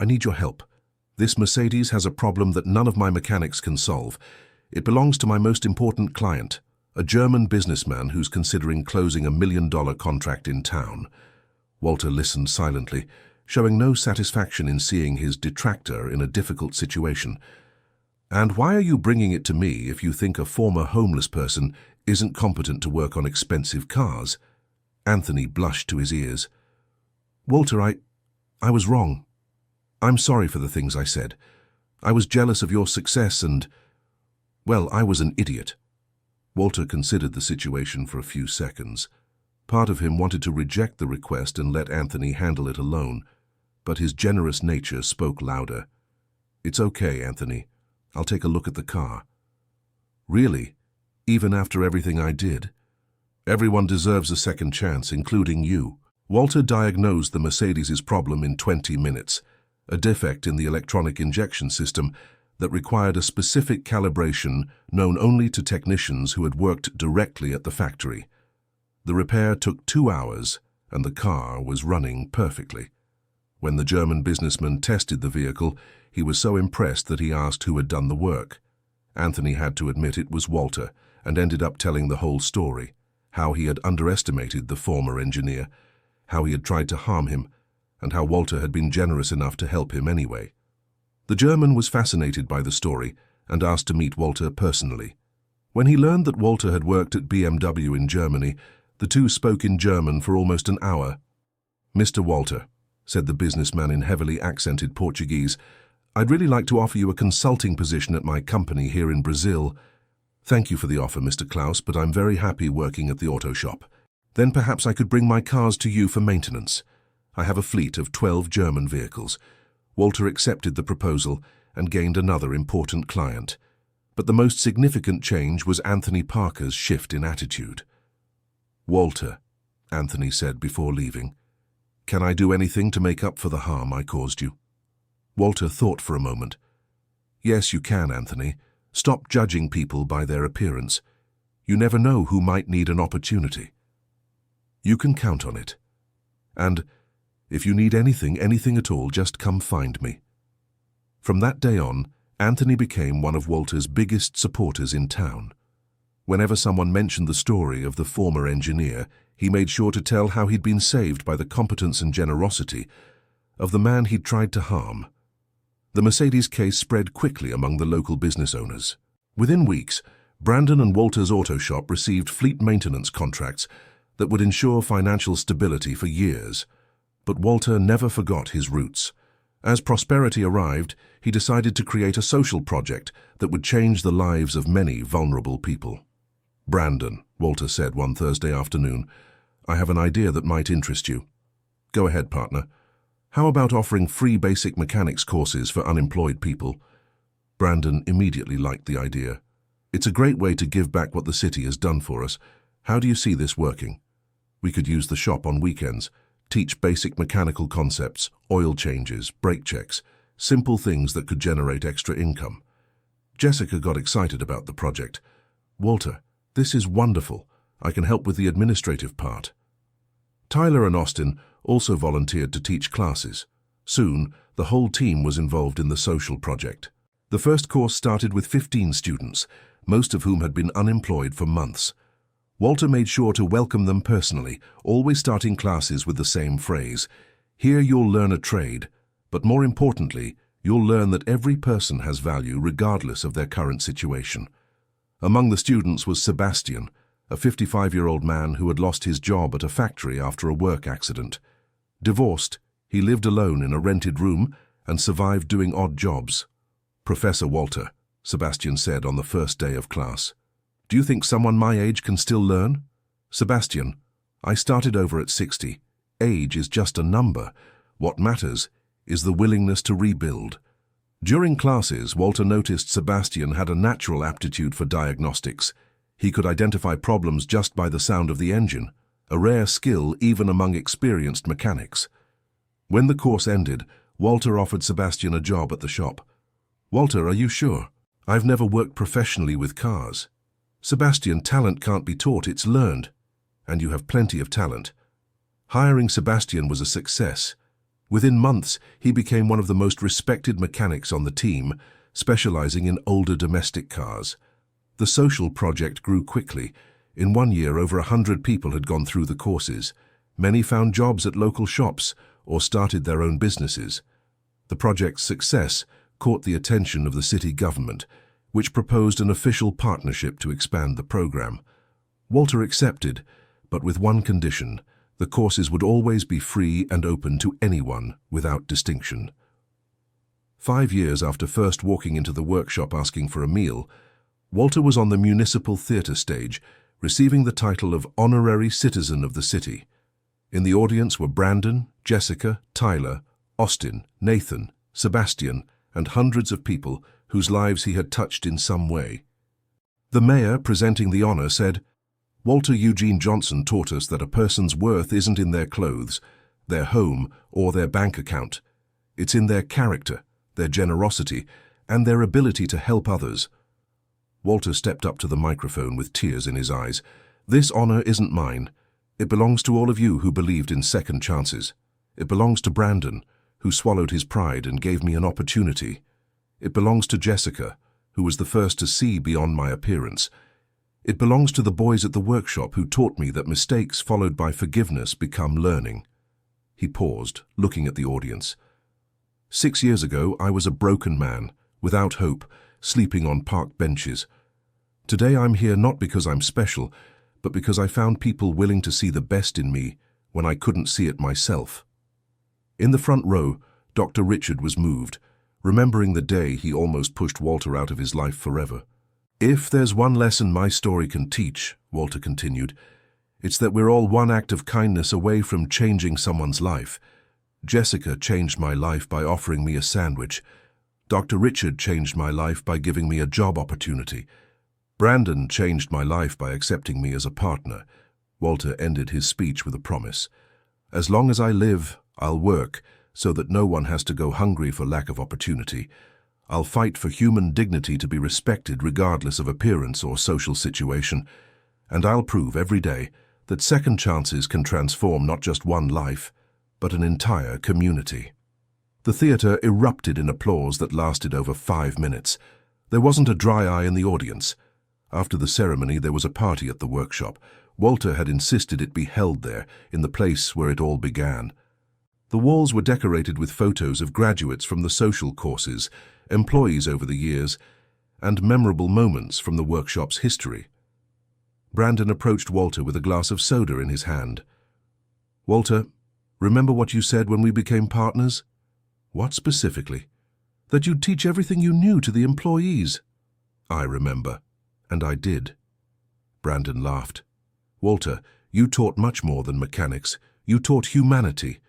need your help. This Mercedes has a problem that none of my mechanics can solve. It belongs to my most important client, a German businessman who's considering closing $1 million contract in town." Walter listened silently, showing no satisfaction in seeing his detractor in a difficult situation. "And why are you bringing it to me if you think a former homeless person isn't competent to work on expensive cars?" Anthony blushed to his ears. "Walter, I was wrong. I'm sorry for the things I said. I was jealous of your success and, well, I was an idiot." Walter considered the situation for a few seconds. Part of him wanted to reject the request and let Anthony handle it alone, but his generous nature spoke louder. "It's okay, Anthony. I'll take a look at the car." "Really? even after everything I did. Everyone deserves a second chance, including you. Walter diagnosed the Mercedes' problem in 20 minutes, a defect in the electronic injection system that required a specific calibration known only to technicians who had worked directly at the factory. The repair took 2 hours, and the car was running perfectly. When the German businessman tested the vehicle, he was so impressed that he asked who had done the work. Anthony had to admit it was Walter, and ended up telling the whole story, how he had underestimated the former engineer, how he had tried to harm him, and how Walter had been generous enough to help him anyway. The German was fascinated by the story and asked to meet Walter personally. When he learned that Walter had worked at BMW in Germany, the two spoke in German for almost an hour. "Mr. Walter," said the businessman in heavily accented Portuguese, "I'd really like to offer you a consulting position at my company here in Brazil. Thank you for the offer, Mr. Klaus, but I'm very happy working at the auto shop. Then perhaps I could bring my cars to you for maintenance. I have a fleet of 12 German vehicles." Walter accepted the proposal and gained another important client. But the most significant change was Anthony Parker's shift in attitude. "Walter," Anthony said before leaving, "can I do anything to make up for the harm I caused you?" Walter thought for a moment. "Yes, you can, Anthony. Stop judging people by their appearance. You never know who might need an opportunity. You can count on it. And if you need anything at all, just come find me." From that day on, Anthony became one of Walter's biggest supporters in town. Whenever someone mentioned the story of the former engineer, he made sure to tell how he'd been saved by the competence and generosity of the man he'd tried to harm. The Mercedes case spread quickly among the local business owners. Within weeks, Brandon and Walter's auto shop received fleet maintenance contracts that would ensure financial stability for years. But Walter never forgot his roots. As prosperity arrived, he decided to create a social project that would change the lives of many vulnerable people. "Brandon," Walter said one Thursday afternoon, "I have an idea that might interest you." "Go ahead, partner. How about offering free basic mechanics courses for unemployed people?" Brandon immediately liked the idea. "It's a great way to give back what the city has done for us. How do you see this working? We could use the shop on weekends, teach basic mechanical concepts, oil changes, brake checks, simple things that could generate extra income." Jessica got excited about the project. "Walter, this is wonderful. I can help with the administrative part." Tyler and Austin also volunteered to teach classes. Soon, the whole team was involved in the social project. The first course started with 15 students, most of whom had been unemployed for months. Walter made sure to welcome them personally, always starting classes with the same phrase, "Here you'll learn a trade, but more importantly, you'll learn that every person has value regardless of their current situation." Among the students was Sebastian, a 55-year-old man who had lost his job at a factory after a work accident. Divorced, he lived alone in a rented room and survived doing odd jobs. "Professor Walter," Sebastian said on the first day of class, "do you think someone my age can still learn?" "Sebastian, I started over at 60. Age is just a number. What matters is the willingness to rebuild." During classes, Walter noticed Sebastian had a natural aptitude for diagnostics. He could identify problems just by the sound of the engine, a rare skill even among experienced mechanics. When the course ended, Walter offered Sebastian a job at the shop. "Walter, are you sure? I've never worked professionally with cars." "Sebastian, talent can't be taught, it's learned. And you have plenty of talent." Hiring Sebastian was a success. Within months, he became one of the most respected mechanics on the team, specializing in older domestic cars. The social project grew quickly. In 1 year, over 100 people had gone through the courses. Many found jobs at local shops or started their own businesses. The project's success caught the attention of the city government, which proposed an official partnership to expand the program. Walter accepted, but with one condition: the courses would always be free and open to anyone without distinction. 5 years after first walking into the workshop asking for a meal, Walter was on the municipal theatre stage, receiving the title of Honorary Citizen of the City. In the audience were Brandon, Jessica, Tyler, Austin, Nathan, Sebastian, and hundreds of people whose lives he had touched in some way. The mayor, presenting the honor, said, "Walter Eugene Johnson taught us that a person's worth isn't in their clothes, their home, or their bank account. It's in their character, their generosity, and their ability to help others." Walter stepped up to the microphone with tears in his eyes. "This honor isn't mine. It belongs to all of you who believed in second chances. It belongs to Brandon, who swallowed his pride and gave me an opportunity. It belongs to Jessica, who was the first to see beyond my appearance. It belongs to the boys at the workshop who taught me that mistakes followed by forgiveness become learning." He paused, looking at the audience. "6 years ago, I was a broken man, without hope, sleeping on park benches. Today I'm here not because I'm special, but because I found people willing to see the best in me when I couldn't see it myself." In the front row, Dr. Richard was moved, remembering the day he almost pushed Walter out of his life forever. "If there's one lesson my story can teach," Walter continued, "it's that we're all one act of kindness away from changing someone's life. Jessica changed my life by offering me a sandwich. Dr. Richard changed my life by giving me a job opportunity. Brandon changed my life by accepting me as a partner." Walter ended his speech with a promise. "As long as I live, I'll work so that no one has to go hungry for lack of opportunity. I'll fight for human dignity to be respected regardless of appearance or social situation. And I'll prove every day that second chances can transform not just one life, but an entire community." The theater erupted in applause that lasted over 5 minutes. There wasn't a dry eye in the audience. After the ceremony, there was a party at the workshop. Walter had insisted it be held there, in the place where it all began. The walls were decorated with photos of graduates from the social courses, employees over the years, and memorable moments from the workshop's history. Brandon approached Walter with a glass of soda in his hand. "Walter, remember what you said when we became partners?" "What specifically?" "That you'd teach everything you knew to the employees." "I remember. And I did." Brandon laughed. "Walter, you taught much more than mechanics. You taught humanity."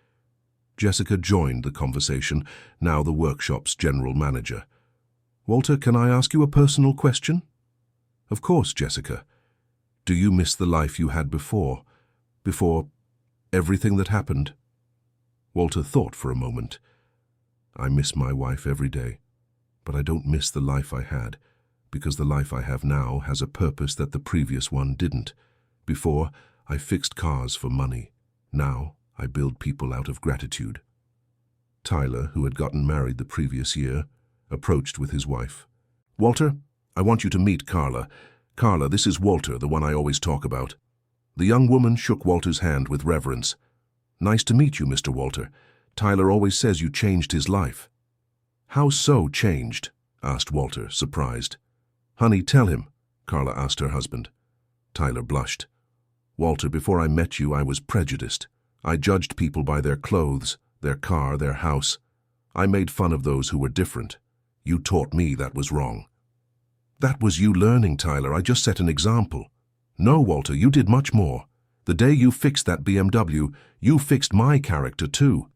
Jessica joined the conversation, now the workshop's general manager. "Walter, can I ask you a personal question?" "Of course, Jessica. Do you miss the life you had before everything that happened?" Walter thought for a moment. "I miss my wife every day, but I don't miss the life I had, because the life I have now has a purpose that the previous one didn't. Before, I fixed cars for money. Now, I build people out of gratitude." Tyler, who had gotten married the previous year, approached with his wife. "Walter, I want you to meet Carla. Carla, this is Walter, the one I always talk about." The young woman shook Walter's hand with reverence. "Nice to meet you, Mr. Walter. Tyler always says you changed his life." "How so changed?" asked Walter, surprised. "Honey, tell him," Carla asked her husband. Tyler blushed. "Walter, before I met you, I was prejudiced. I judged people by their clothes, their car, their house. I made fun of those who were different. You taught me that was wrong." "That was you learning, Tyler. I just set an example." "No, Walter, you did much more. The day you fixed that BMW, you fixed my character too."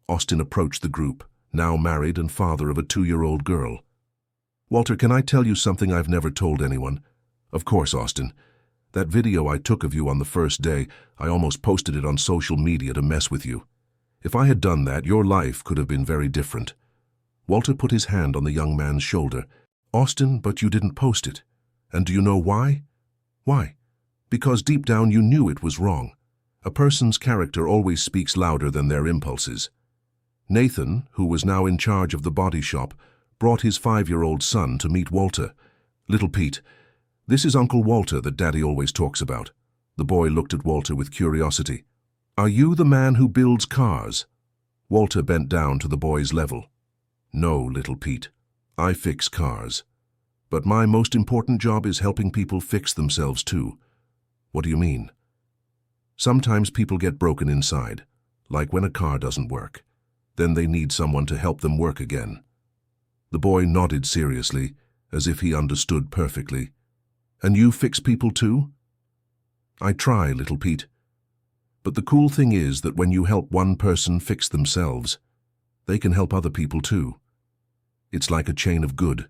Austin approached the group, now married and father of a 2-year-old girl. "Walter, can I tell you something I've never told anyone?" "Of course, Austin. That video I took of you on the first day, I almost posted it on social media to mess with you. If I had done that, your life could have been very different." Walter put his hand on the young man's shoulder. "Austin, but you didn't post it. And do you know why?" "Why?" "Because deep down you knew it was wrong. A person's character always speaks louder than their impulses." Nathan, who was now in charge of the body shop, brought his 5-year-old son to meet Walter. "Little Pete, this is Uncle Walter that Daddy always talks about." The boy looked at Walter with curiosity. "Are you the man who builds cars?" Walter bent down to the boy's level. "No, little Pete. I fix cars. But my most important job is helping people fix themselves too." "What do you mean?" "Sometimes people get broken inside, like when a car doesn't work. Then they need someone to help them work again." The boy nodded seriously, as if he understood perfectly. "And you fix people too?" "I try, little Pete. But the cool thing is that when you help one person fix themselves, they can help other people too. It's like a chain of good."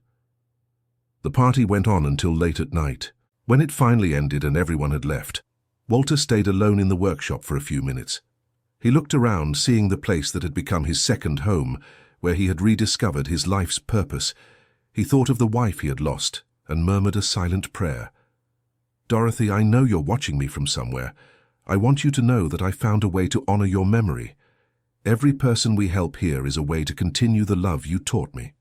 The party went on until late at night. When it finally ended and everyone had left, Walter stayed alone in the workshop for a few minutes. He looked around, seeing the place that had become his second home, where he had rediscovered his life's purpose. He thought of the wife he had lost and murmured a silent prayer. "Dorothy, I know you're watching me from somewhere. I want you to know that I found a way to honor your memory. Every person we help here is a way to continue the love you taught me."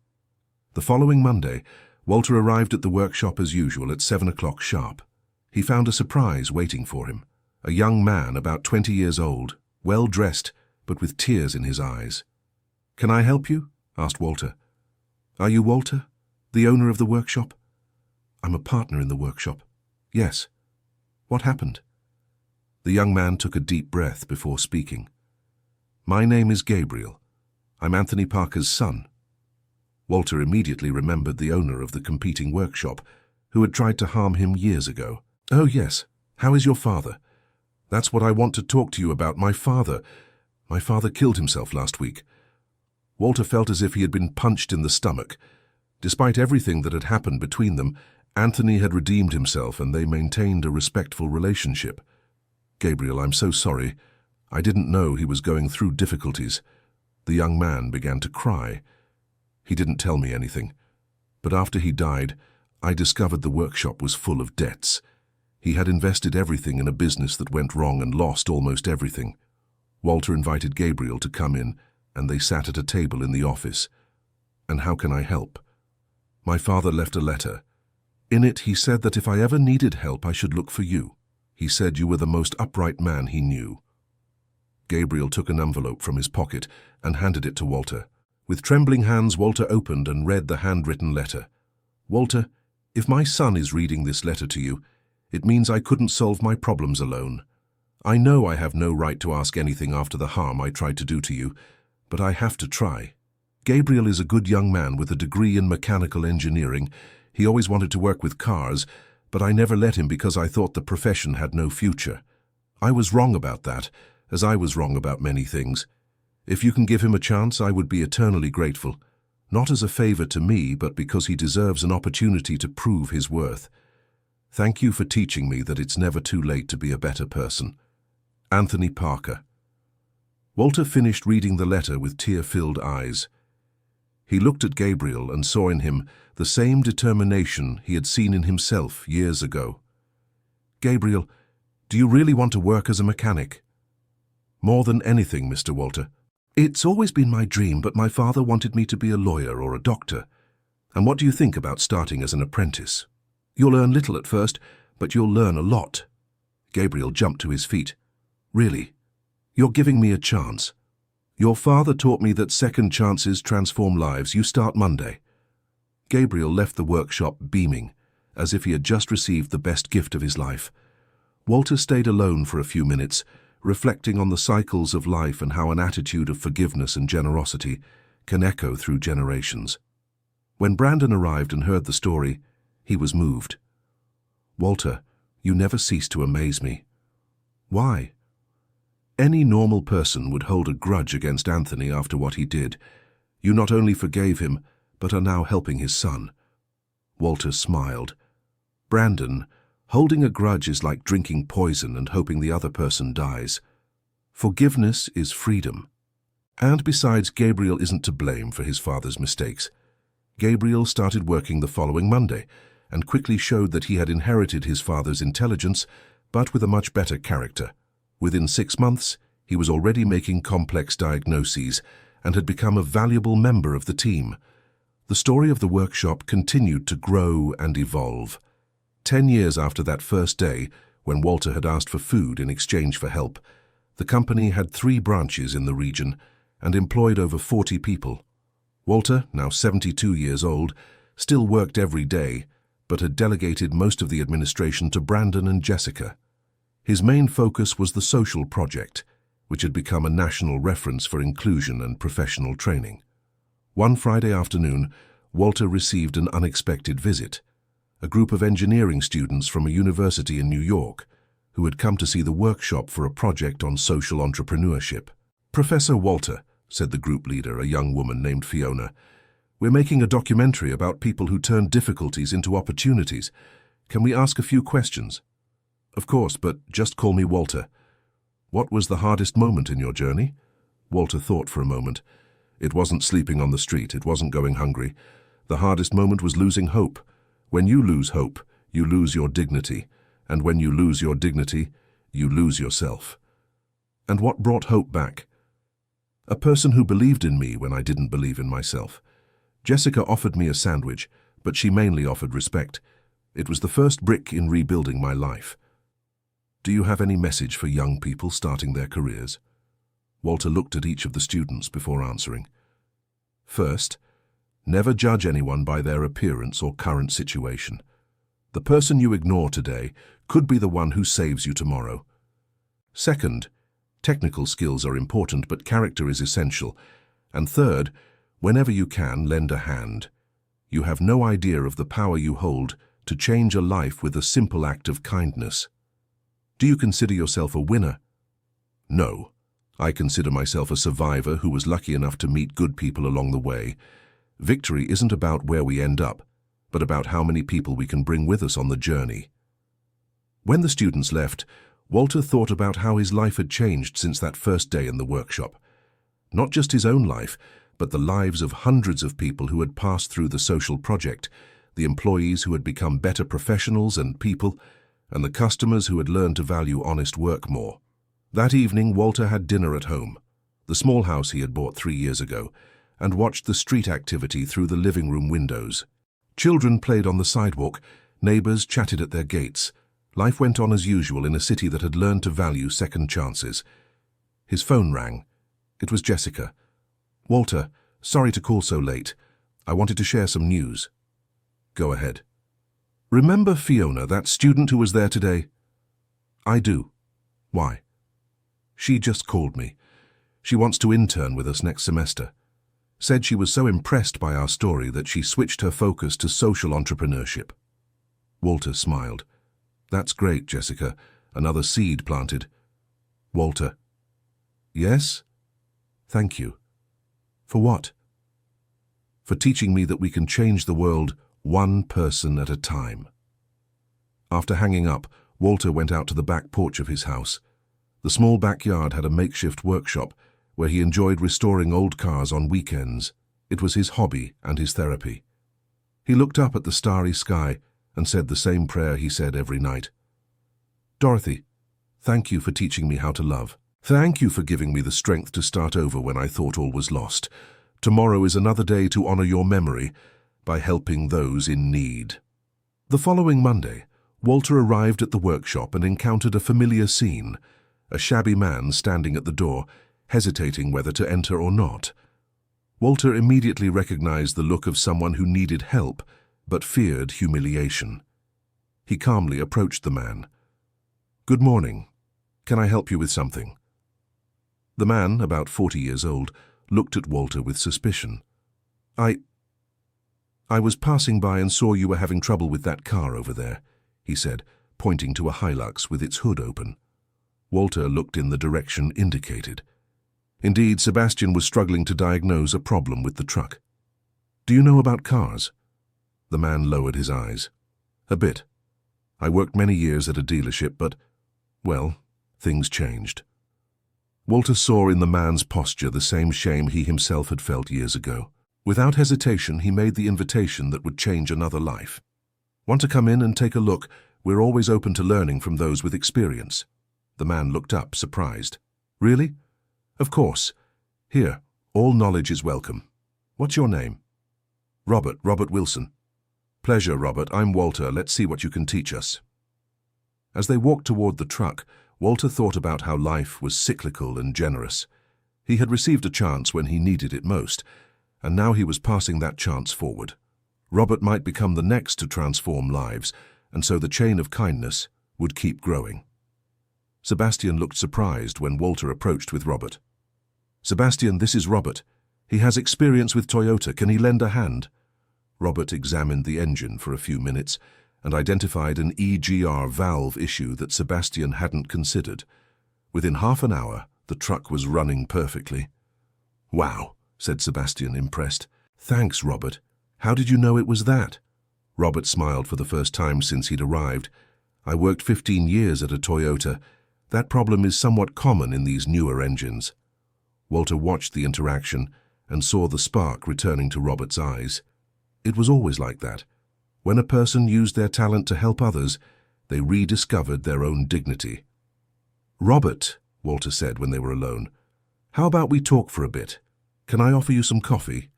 The following Monday, Walter arrived at the workshop as usual at 7 o'clock sharp. He found a surprise waiting for him. A young man about 20 years old, well dressed, but with tears in his eyes. "Can I help you?" asked Walter. "Are you Walter, the owner of the workshop?" "I'm a partner in the workshop." "Yes. What happened?" The young man took a deep breath before speaking. "My name is Gabriel. I'm Anthony Parker's son." Walter immediately remembered the owner of the competing workshop, who had tried to harm him years ago. "Oh yes, how is your father?" "That's what I want to talk to you about, my father. My father killed himself last week." Walter felt as if he had been punched in the stomach. Despite everything that had happened between them, Anthony had redeemed himself and they maintained a respectful relationship. "Gabriel, I'm so sorry. I didn't know he was going through difficulties." The young man began to cry. "He didn't tell me anything. But after he died, I discovered the workshop was full of debts. He had invested everything in a business that went wrong and lost almost everything." Walter invited Gabriel to come in, and they sat at a table in the office. "And how can I help?" "My father left a letter. In it, he said that if I ever needed help, I should look for you. He said you were the most upright man he knew." Gabriel took an envelope from his pocket and handed it to Walter. With trembling hands, Walter opened and read the handwritten letter. "Walter, if my son is reading this letter to you, it means I couldn't solve my problems alone. I know I have no right to ask anything after the harm I tried to do to you, but I have to try. Gabriel is a good young man with a degree in mechanical engineering. He always wanted to work with cars, but I never let him because I thought the profession had no future. I was wrong about that, as I was wrong about many things. If you can give him a chance, I would be eternally grateful, not as a favor to me, but because he deserves an opportunity to prove his worth. Thank you for teaching me that it's never too late to be a better person. Anthony Parker." Walter finished reading the letter with tear-filled eyes. He looked at Gabriel and saw in him the same determination he had seen in himself years ago. "Gabriel, do you really want to work as a mechanic?" "More than anything, Mr. Walter. It's always been my dream, but my father wanted me to be a lawyer or a doctor. And what do you think about starting as an apprentice? You'll earn little at first, but you'll learn a lot." Gabriel jumped to his feet. "Really? You're giving me a chance. Your father taught me that second chances transform lives. You start Monday." Gabriel left the workshop beaming, as if he had just received the best gift of his life. Walter stayed alone for a few minutes, reflecting on the cycles of life and how an attitude of forgiveness and generosity can echo through generations. When Brandon arrived and heard the story, he was moved. "Walter, you never cease to amaze me." "Why?" "Any normal person would hold a grudge against Anthony after what he did. You not only forgave him, but are now helping his son." Walter smiled. "Brandon, holding a grudge is like drinking poison and hoping the other person dies. Forgiveness is freedom. And besides, Gabriel isn't to blame for his father's mistakes." Gabriel started working the following Monday and quickly showed that he had inherited his father's intelligence, but with a much better character. Within 6 months, he was already making complex diagnoses and had become a valuable member of the team. The story of the workshop continued to grow and evolve. 10 years after that first day, when Walter had asked for food in exchange for help, the company had 3 branches in the region and employed over 40 people. Walter, now 72 years old, still worked every day, but had delegated most of the administration to Brandon and Jessica. His main focus was the social project, which had become a national reference for inclusion and professional training. One Friday afternoon, Walter received an unexpected visit. A group of engineering students from a university in New York, who had come to see the workshop for a project on social entrepreneurship. "Professor Walter," said the group leader, a young woman named Fiona, We're making a documentary about people who turn difficulties into opportunities. Can we ask a few questions? Of course, but just call me Walter. What was the hardest moment in your journey? Walter thought for a moment. It wasn't sleeping on the street, it wasn't going hungry. The hardest moment was losing hope. When you lose hope, you lose your dignity. And when you lose your dignity, you lose yourself. And what brought hope back? A person who believed in me when I didn't believe in myself. Jessica offered me a sandwich, but she mainly offered respect. It was the first brick in rebuilding my life. Do you have any message for young people starting their careers? Walter looked at each of the students before answering. First, never judge anyone by their appearance or current situation. The person you ignore today could be the one who saves you tomorrow. Second, technical skills are important, but character is essential. And third, whenever you can, lend a hand. You have no idea of the power you hold to change a life with a simple act of kindness. Do you consider yourself a winner? No. I consider myself a survivor who was lucky enough to meet good people along the way. Victory isn't about where we end up, but about how many people we can bring with us on the journey. When the students left, Walter thought about how his life had changed since that first day in the workshop. Not just his own life, but the lives of hundreds of people who had passed through the social project, the employees who had become better professionals and people, and the customers who had learned to value honest work more. That evening, Walter had dinner at home, the small house he had bought 3 years ago, and watched the street activity through the living room windows. Children played on the sidewalk, neighbors chatted at their gates. Life went on as usual in a city that had learned to value second chances. His phone rang. It was Jessica. Walter, sorry to call so late. I wanted to share some news. Go ahead. Remember Fiona, that student who was there today? I do. Why? She just called me. She wants to intern with us next semester. Said she was so impressed by our story that she switched her focus to social entrepreneurship. Walter smiled. That's great, Jessica. Another seed planted. Walter. Yes? Thank you. For what? For teaching me that we can change the world one person at a time. After hanging up, Walter went out to the back porch of his house. The small backyard had a makeshift workshop where he enjoyed restoring old cars on weekends. It was his hobby and his therapy. He looked up at the starry sky and said the same prayer he said every night. Dorothy, thank you for teaching me how to love. Thank you for giving me the strength to start over when I thought all was lost. Tomorrow is another day to honor your memory by helping those in need. The following Monday, Walter arrived at the workshop and encountered a familiar scene, a shabby man standing at the door, hesitating whether to enter or not. Walter immediately recognized the look of someone who needed help, but feared humiliation. He calmly approached the man. Good morning. Can I help you with something? The man, about 40 years old, looked at Walter with suspicion. I was passing by and saw you were having trouble with that car over there, he said, pointing to a Hilux with its hood open. Walter looked in the direction indicated. Indeed, Sebastian was struggling to diagnose a problem with the truck. Do you know about cars? The man lowered his eyes. A bit. I worked many years at a dealership, but, well, things changed. Walter saw in the man's posture the same shame he himself had felt years ago. Without hesitation, he made the invitation that would change another life. Want to come in and take a look? We're always open to learning from those with experience. The man looked up, surprised. Really? Of course. Here, all knowledge is welcome. What's your name? Robert Wilson. Pleasure, Robert. I'm Walter. Let's see what you can teach us. As they walked toward the truck, Walter thought about how life was cyclical and generous. He had received a chance when he needed it most, and now he was passing that chance forward. Robert might become the next to transform lives, and so the chain of kindness would keep growing. Sebastian looked surprised when Walter approached with Robert. Sebastian, this is Robert. He has experience with Toyota. Can he lend a hand? Robert examined the engine for a few minutes and identified an EGR valve issue that Sebastian hadn't considered. Within half an hour, the truck was running perfectly. Wow, said Sebastian, impressed. Thanks, Robert. How did you know it was that? Robert smiled for the first time since he'd arrived. I worked 15 years at a Toyota. That problem is somewhat common in these newer engines. Walter watched the interaction and saw the spark returning to Robert's eyes. It was always like that. When a person used their talent to help others, they rediscovered their own dignity. Robert, Walter said when they were alone, how about we talk for a bit? Can I offer you some coffee?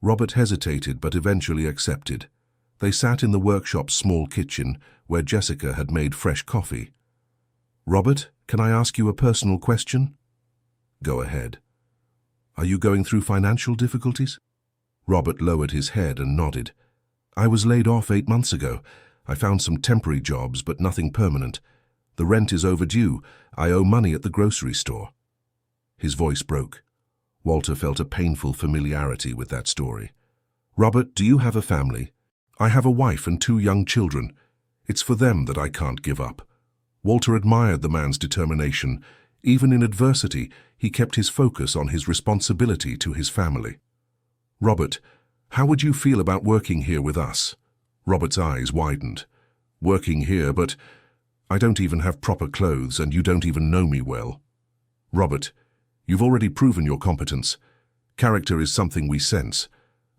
Robert hesitated but eventually accepted. They sat in the workshop's small kitchen where Jessica had made fresh coffee. Robert, can I ask you a personal question? Go ahead. Are you going through financial difficulties? Robert lowered his head and nodded. I was laid off 8 months ago. I found some temporary jobs, but nothing permanent. The rent is overdue. I owe money at the grocery store. His voice broke. Walter felt a painful familiarity with that story. Robert, do you have a family? I have a wife and 2 young children. It's for them that I can't give up. Walter admired the man's determination. Even in adversity, he kept his focus on his responsibility to his family. Robert, how would you feel about working here with us? Robert's eyes widened. Working here, but I don't even have proper clothes and you don't even know me well. Robert, you've already proven your competence. Character is something we sense.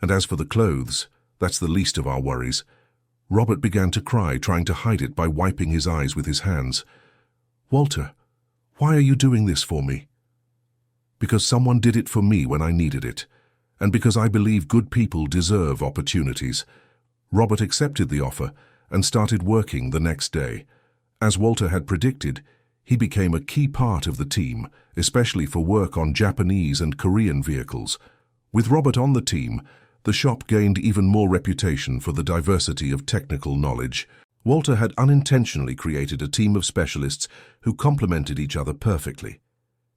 And as for the clothes, that's the least of our worries. Robert began to cry, trying to hide it by wiping his eyes with his hands. Walter, why are you doing this for me? Because someone did it for me when I needed it, and because I believe good people deserve opportunities. Robert accepted the offer and started working the next day. As Walter had predicted, he became a key part of the team, especially for work on Japanese and Korean vehicles. With Robert on the team, the shop gained even more reputation for the diversity of technical knowledge. Walter had unintentionally created a team of specialists who complemented each other perfectly.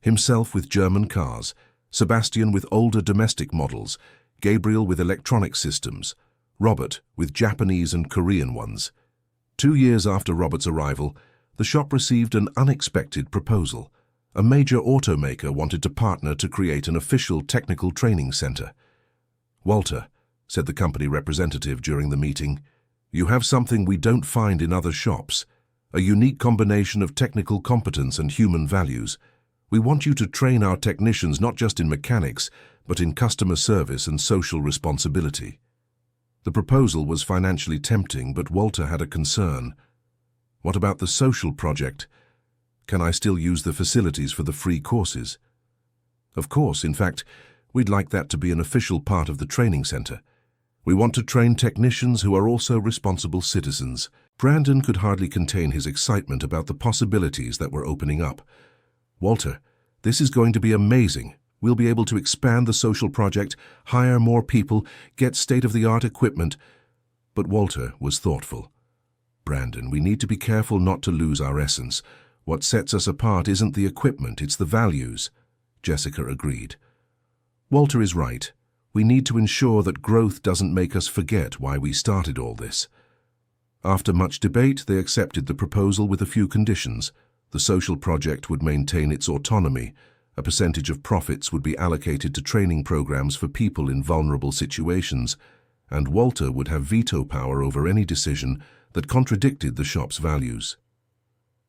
Himself with German cars, Sebastian with older domestic models, Gabriel with electronic systems, Robert with Japanese and Korean ones. 2 years after Robert's arrival, the shop received an unexpected proposal. A major automaker wanted to partner to create an official technical training center. Walter, said the company representative during the meeting, you have something we don't find in other shops, a unique combination of technical competence and human values. We want you to train our technicians not just in mechanics, but in customer service and social responsibility. The proposal was financially tempting, but Walter had a concern. What about the social project? Can I still use the facilities for the free courses? Of course, in fact, we'd like that to be an official part of the training center. We want to train technicians who are also responsible citizens. Brandon could hardly contain his excitement about the possibilities that were opening up. Walter, this is going to be amazing. We'll be able to expand the social project, hire more people, get state-of-the-art equipment. But Walter was thoughtful. Brandon, we need to be careful not to lose our essence. What sets us apart isn't the equipment, it's the values. Jessica agreed. Walter is right. We need to ensure that growth doesn't make us forget why we started all this. After much debate, they accepted the proposal with a few conditions. The social project would maintain its autonomy. A percentage of profits would be allocated to training programs for people in vulnerable situations, and Walter would have veto power over any decision that contradicted the shop's values.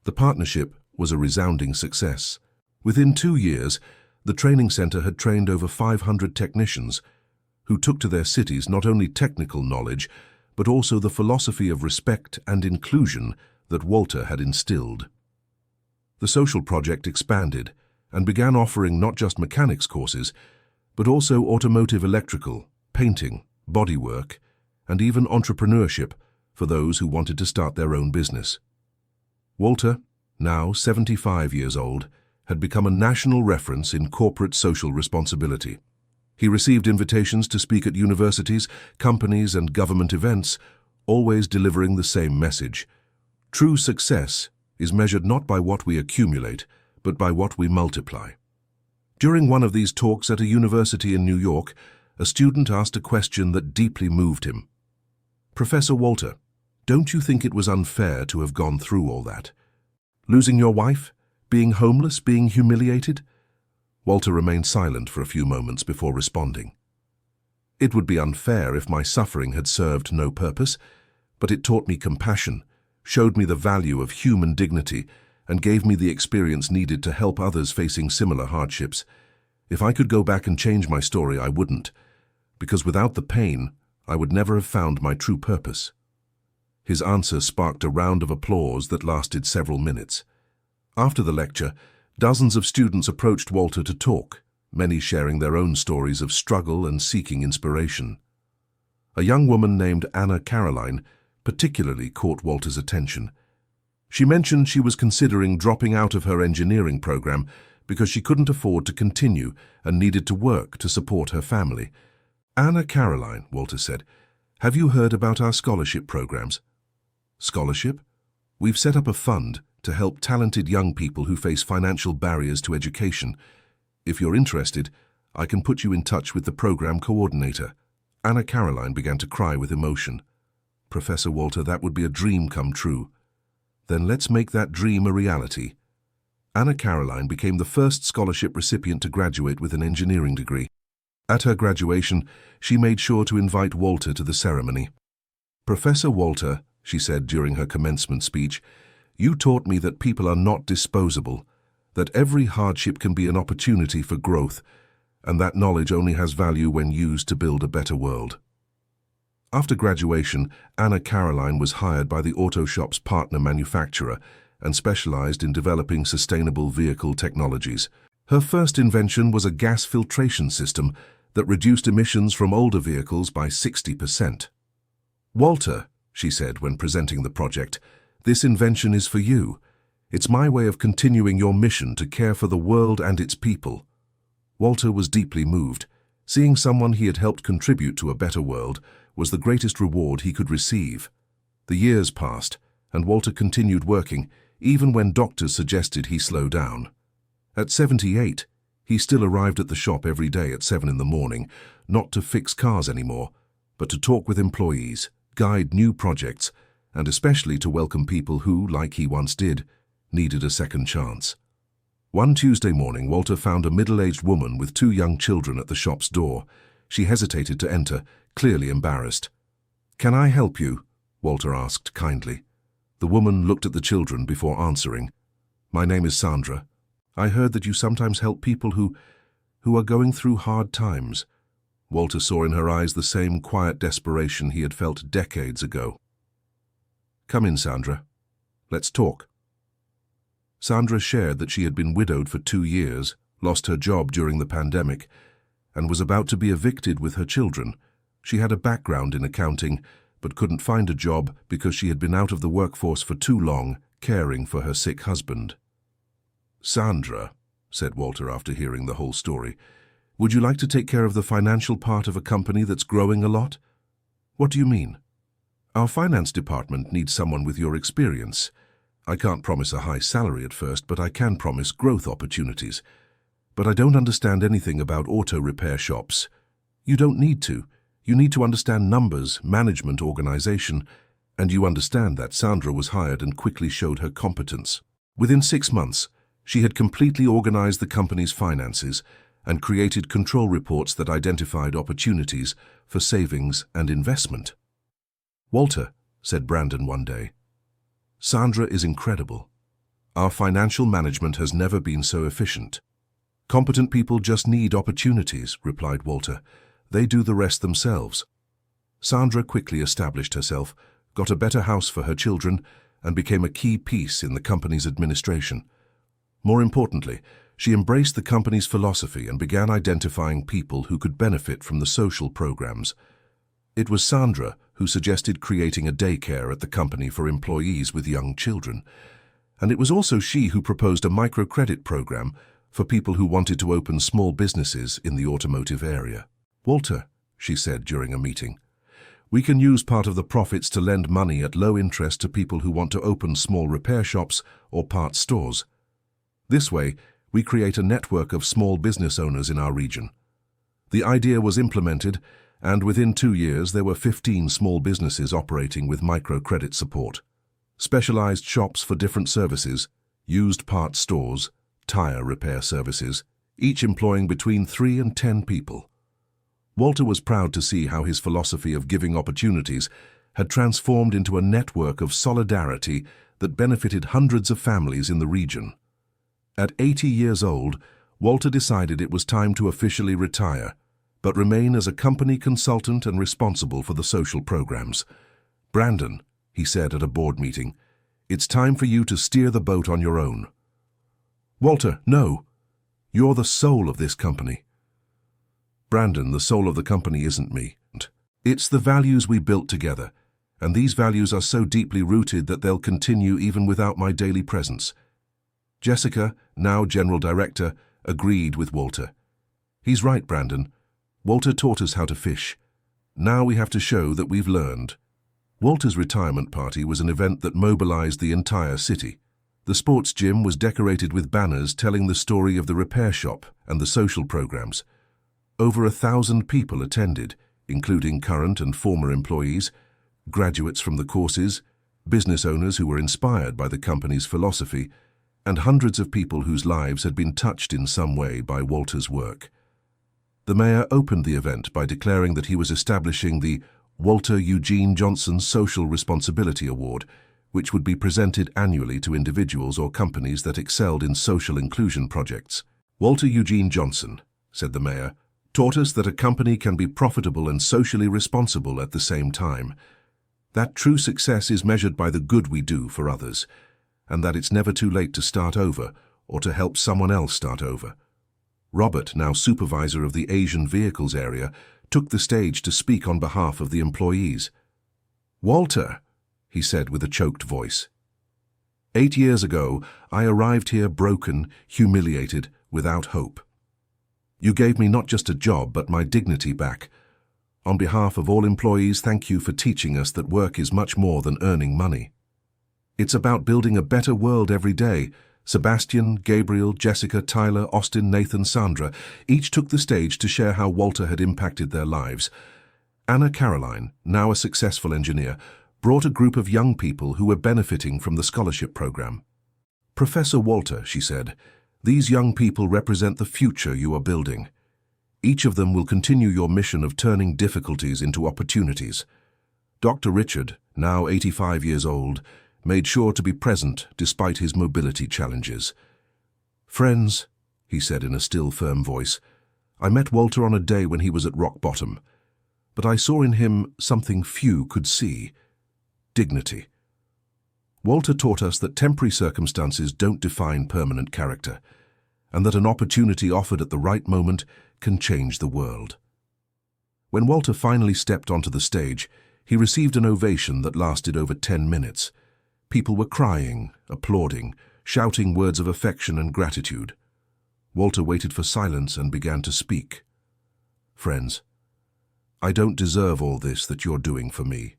The partnership was a resounding success. Within 2 years, the training center had trained over 500 technicians who took to their cities not only technical knowledge, but also the philosophy of respect and inclusion that Walter had instilled. The social project expanded and began offering not just mechanics courses, but also automotive electrical, painting, bodywork, and even entrepreneurship for those who wanted to start their own business. Walter, now 75 years old, had become a national reference in corporate social responsibility. He received invitations to speak at universities, companies, and government events, always delivering the same message. True success is measured not by what we accumulate, but by what we multiply. During one of these talks at a university in New York, a student asked a question that deeply moved him. Professor Walter, don't you think it was unfair to have gone through all that? Losing your wife? Being homeless? Being humiliated? Walter remained silent for a few moments before responding. It would be unfair if my suffering had served no purpose, but it taught me compassion, showed me the value of human dignity, and gave me the experience needed to help others facing similar hardships. If I could go back and change my story, I wouldn't, because without the pain, I would never have found my true purpose. His answer sparked a round of applause that lasted several minutes. After the lecture, dozens of students approached Walter to talk, many sharing their own stories of struggle and seeking inspiration. A young woman named Anna Caroline particularly caught Walter's attention. She mentioned she was considering dropping out of her engineering program because she couldn't afford to continue and needed to work to support her family. "Anna Caroline," Walter said, "have you heard about our scholarship programs?" "Scholarship? We've set up a fund to help talented young people who face financial barriers to education. If you're interested, I can put you in touch with the program coordinator." Anna Caroline began to cry with emotion. "Professor Walter, that would be a dream come true." "Then let's make that dream a reality." Anna Caroline became the first scholarship recipient to graduate with an engineering degree. At her graduation, she made sure to invite Walter to the ceremony. "Professor Walter," she said during her commencement speech, "you taught me that people are not disposable, that every hardship can be an opportunity for growth, and that knowledge only has value when used to build a better world." After graduation, Anna Caroline was hired by the auto shop's partner manufacturer and specialized in developing sustainable vehicle technologies. Her first invention was a gas filtration system that reduced emissions from older vehicles by 60%. "Walter," she said when presenting the project, "this invention is for you. It's my way of continuing your mission to care for the world and its people." Walter was deeply moved. Seeing someone he had helped contribute to a better world was the greatest reward he could receive. The years passed, and Walter continued working, even when doctors suggested he slow down. At 78, he still arrived at the shop every day at 7 in the morning, not to fix cars anymore, but to talk with employees, guide new projects, and especially to welcome people who, like he once did, needed a second chance. One Tuesday morning, Walter found a middle-aged woman with 2 young children at the shop's door. She hesitated to enter, clearly embarrassed. "Can I help you?" Walter asked kindly. The woman looked at the children before answering. "My name is Sandra. I heard that you sometimes help people who are going through hard times." Walter saw in her eyes the same quiet desperation he had felt decades ago. "Come in, Sandra. Let's talk." Sandra shared that she had been widowed for 2 years, lost her job during the pandemic, and was about to be evicted with her children. She had a background in accounting, but couldn't find a job because she had been out of the workforce for too long, caring for her sick husband. "Sandra," said Walter after hearing the whole story, "would you like to take care of the financial part of a company that's growing a lot?" "What do you mean?" "Our finance department needs someone with your experience. I can't promise a high salary at first, but I can promise growth opportunities. But I don't understand anything about auto repair shops." "You don't need to. You need to understand numbers, management, organization, and you understand that." Sandra was hired and quickly showed her competence. Within 6 months, she had completely organized the company's finances and created control reports that identified opportunities for savings and investment. "Walter," said Brandon one day, "Sandra is incredible. Our financial management has never been so efficient." "Competent people just need opportunities," replied Walter. "They do the rest themselves." Sandra quickly established herself, got a better house for her children, and became a key piece in the company's administration. More importantly, she embraced the company's philosophy and began identifying people who could benefit from the social programs. It was Sandra who suggested creating a daycare at the company for employees with young children. And it was also she who proposed a microcredit program for people who wanted to open small businesses in the automotive area. "Walter," she said during a meeting, "we can use part of the profits to lend money at low interest to people who want to open small repair shops or parts stores. This way, we create a network of small business owners in our region." The idea was implemented, and within 2 years there were 15 small businesses operating with microcredit support. Specialized shops for different services, used parts stores, tire repair services, each employing between 3 and 10 people. Walter was proud to see how his philosophy of giving opportunities had transformed into a network of solidarity that benefited hundreds of families in the region. At 80 years old, Walter decided it was time to officially retire, but remain as a company consultant and responsible for the social programs. "Brandon," he said at a board meeting, "it's time for you to steer the boat on your own." "Walter, no. You're the soul of this company." "Brandon, the soul of the company isn't me. It's the values we built together, and these values are so deeply rooted that they'll continue even without my daily presence." Jessica, now General Director, agreed with Walter. "He's right, Brandon. Walter taught us how to fish. Now we have to show that we've learned." Walter's retirement party was an event that mobilized the entire city. The sports gym was decorated with banners telling the story of the repair shop and the social programs. Over 1,000 people attended, including current and former employees, graduates from the courses, business owners who were inspired by the company's philosophy, and hundreds of people whose lives had been touched in some way by Walter's work. The mayor opened the event by declaring that he was establishing the Walter Eugene Johnson Social Responsibility Award, which would be presented annually to individuals or companies that excelled in social inclusion projects. "Walter Eugene Johnson," said the mayor, "taught us that a company can be profitable and socially responsible at the same time. That true success is measured by the good we do for others, and that it's never too late to start over or to help someone else start over." Robert, now supervisor of the Asian vehicles area, took the stage to speak on behalf of the employees. "Walter," he said with a choked voice, "8 years ago, I arrived here broken, humiliated, without hope. You gave me not just a job, but my dignity back. On behalf of all employees, thank you for teaching us that work is much more than earning money. It's about building a better world every day." Sebastian, Gabriel, Jessica, Tyler, Austin, Nathan, Sandra each took the stage to share how Walter had impacted their lives. Anna Caroline, now a successful engineer, brought a group of young people who were benefiting from the scholarship program. "Professor Walter," she said, "these young people represent the future you are building. Each of them will continue your mission of turning difficulties into opportunities." Dr. Richard, now 85 years old, made sure to be present despite his mobility challenges. "Friends," he said in a still, firm voice, "I met Walter on a day when he was at rock bottom, but I saw in him something few could see: dignity. Walter taught us that temporary circumstances don't define permanent character, and that an opportunity offered at the right moment can change the world." When Walter finally stepped onto the stage, he received an ovation that lasted over 10 minutes. People were crying, applauding, shouting words of affection and gratitude. Walter waited for silence and began to speak. "Friends, I don't deserve all this that you're doing for me,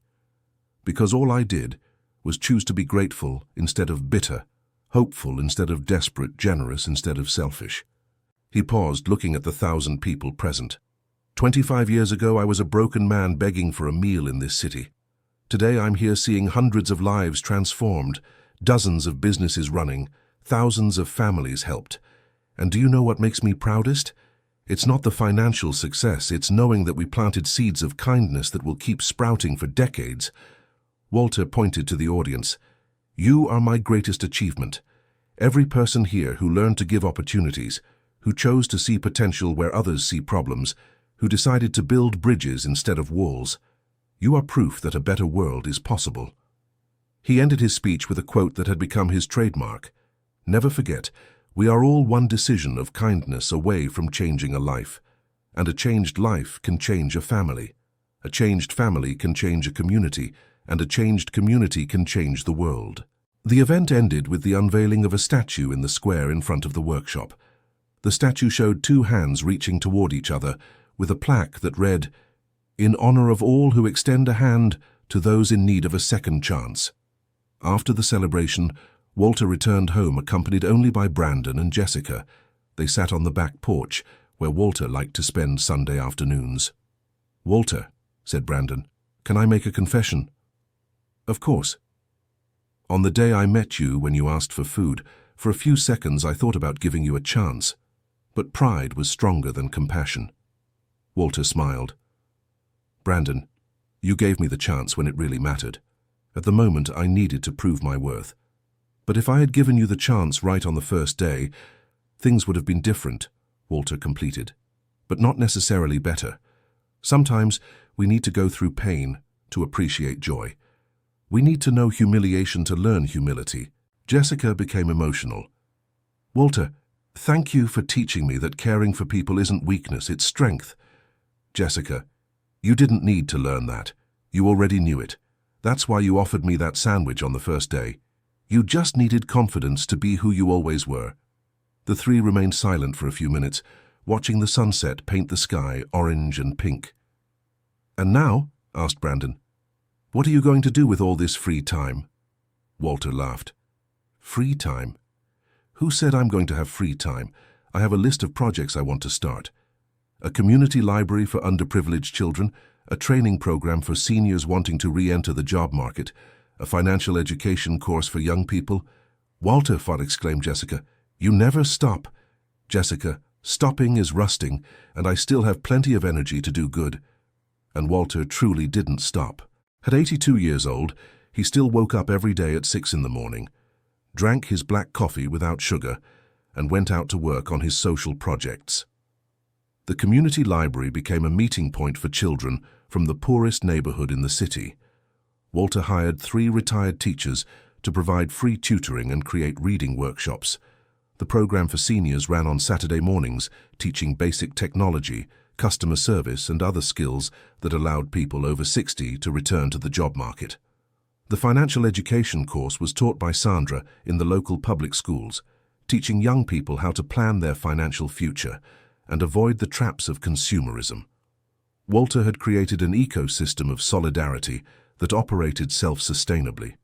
because all I did was choose to be grateful instead of bitter, hopeful instead of desperate, generous instead of selfish." He paused, looking at the 1,000 people present. 25 years ago, I was a broken man begging for a meal in this city. Today I'm here seeing hundreds of lives transformed, dozens of businesses running, thousands of families helped. And do you know what makes me proudest? It's not the financial success, it's knowing that we planted seeds of kindness that will keep sprouting for decades. Walter pointed to the audience. "You are my greatest achievement. Every person here who learned to give opportunities, who chose to see potential where others see problems, who decided to build bridges instead of walls. You are proof that a better world is possible." He ended his speech with a quote that had become his trademark. "Never forget, we are all one decision of kindness away from changing a life. And a changed life can change a family. A changed family can change a community, and a changed community can change the world." The event ended with the unveiling of a statue in the square in front of the workshop. The statue showed 2 hands reaching toward each other, with a plaque that read, "In honor of all who extend a hand to those in need of a second chance." After the celebration, Walter returned home accompanied only by Brandon and Jessica. They sat on the back porch, where Walter liked to spend Sunday afternoons. "Walter," said Brandon, "can I make a confession?" "Of course." "On the day I met you when you asked for food, for a few seconds I thought about giving you a chance, but pride was stronger than compassion." Walter smiled. Brandon, you gave me the chance when it really mattered. At the moment, I needed to prove my worth. But if I had given you the chance right on the first day, things would have been different, Walter completed. But not necessarily better. Sometimes we need to go through pain to appreciate joy. We need to know humiliation to learn humility. Jessica became emotional. Walter, thank you for teaching me that caring for people isn't weakness, it's strength. Jessica, you didn't need to learn that. You already knew it. That's why you offered me that sandwich on the first day. You just needed confidence to be who you always were. The three remained silent for a few minutes, watching the sunset paint the sky orange and pink. And now, asked Brandon, what are you going to do with all this free time? Walter laughed. Free time? Who said I'm going to have free time? I have a list of projects I want to start. A community library for underprivileged children, a training program for seniors wanting to re-enter the job market, a financial education course for young people. Walter, exclaimed Jessica, you never stop. Jessica, stopping is rusting, and I still have plenty of energy to do good. And Walter truly didn't stop. At 82 years old, he still woke up every day at 6 in the morning, drank his black coffee without sugar, and went out to work on his social projects. The community library became a meeting point for children from the poorest neighborhood in the city. Walter hired 3 retired teachers to provide free tutoring and create reading workshops. The program for seniors ran on Saturday mornings, teaching basic technology, customer service, and other skills that allowed people over 60 to return to the job market. The financial education course was taught by Sandra in the local public schools, teaching young people how to plan their financial future and avoid the traps of consumerism. Walter had created an ecosystem of solidarity that operated self-sustainably.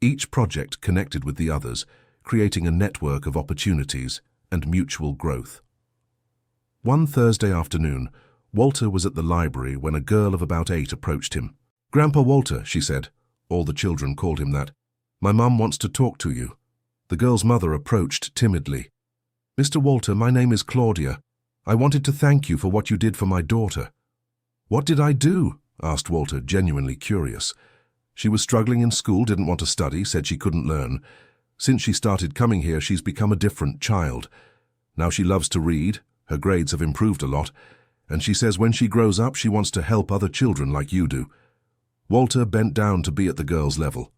Each project connected with the others, creating a network of opportunities and mutual growth. One Thursday afternoon, Walter was at the library when a girl of about 8 approached him. "Grandpa Walter," she said. All the children called him that. "My mum wants to talk to you." The girl's mother approached timidly. "Mr. Walter, my name is Claudia. I wanted to thank you for what you did for my daughter." "What did I do?" asked Walter, genuinely curious. She was struggling in school, didn't want to study, said she couldn't learn. Since she started coming here, she's become a different child. Now she loves to read, her grades have improved a lot, and she says when she grows up she wants to help other children like you do. Walter bent down to be at the girl's level.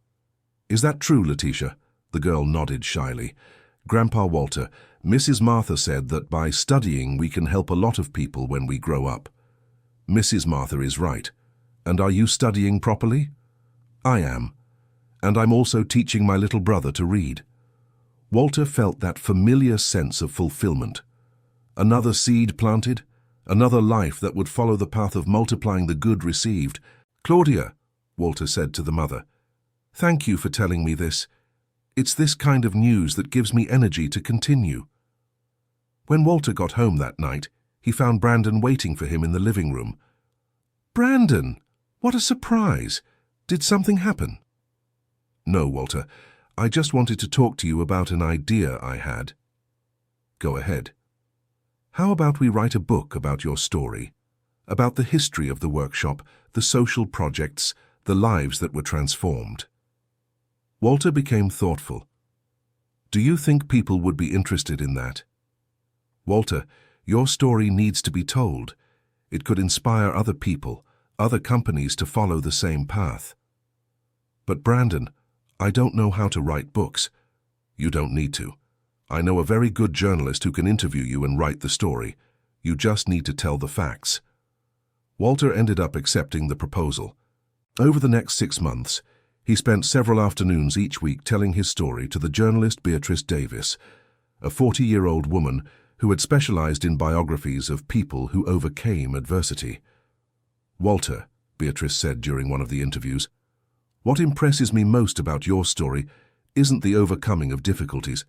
"Is that true, Letitia?" The girl nodded shyly. "Grandpa Walter, Mrs. Martha said that by studying we can help a lot of people when we grow up." "Mrs. Martha is right. And are you studying properly?" "I am. And I'm also teaching my little brother to read." Walter felt that familiar sense of fulfillment. Another seed planted, another life that would follow the path of multiplying the good received. "Claudia," Walter said to the mother, "thank you for telling me this. It's this kind of news that gives me energy to continue." When Walter got home that night, he found Brandon waiting for him in the living room. "Brandon, what a surprise! Did something happen?" "No, Walter. I just wanted to talk to you about an idea I had." "Go ahead." "How about we write a book about your story? About the history of the workshop, the social projects, the lives that were transformed." Walter became thoughtful. "Do you think people would be interested in that?" "Walter, your story needs to be told. It could inspire other people, other companies to follow the same path." "But Brandon, I don't know how to write books." "You don't need to. I know a very good journalist who can interview you and write the story. You just need to tell the facts." Walter ended up accepting the proposal. Over the next 6 months, he spent several afternoons each week telling his story to the journalist Beatrice Davis, a 40-year-old woman who had specialized in biographies of people who overcame adversity. "Walter," Beatrice said during one of the interviews, "what impresses me most about your story isn't the overcoming of difficulties,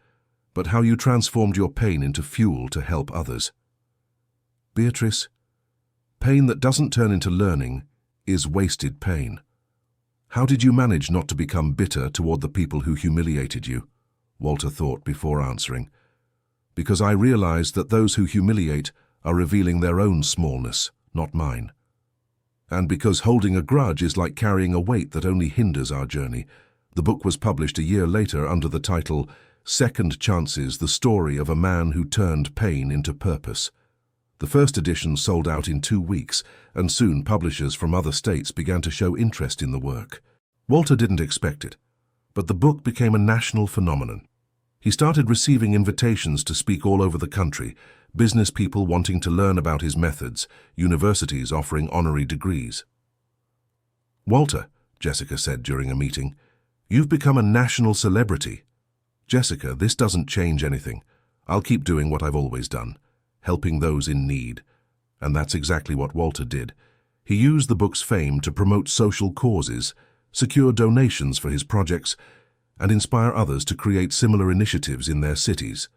but how you transformed your pain into fuel to help others." "Beatrice, pain that doesn't turn into learning is wasted pain. How did you manage not to become bitter toward the people who humiliated you?" Walter thought before answering. "Because I realized that those who humiliate are revealing their own smallness, not mine. And because holding a grudge is like carrying a weight that only hinders our journey, the book was published a year later under the title Second Chances, the Story of a Man Who Turned Pain into Purpose. The first edition sold out in 2 weeks, and soon publishers from other states began to show interest in the work. Walter didn't expect it, but the book became a national phenomenon. He started receiving invitations to speak all over the country, business people wanting to learn about his methods, universities offering honorary degrees. "Walter," Jessica said during a meeting, "you've become a national celebrity." "Jessica, this doesn't change anything. I'll keep doing what I've always done, helping those in need." And that's exactly what Walter did. He used the book's fame to promote social causes, secure donations for his projects, and inspire others to create similar initiatives in their cities.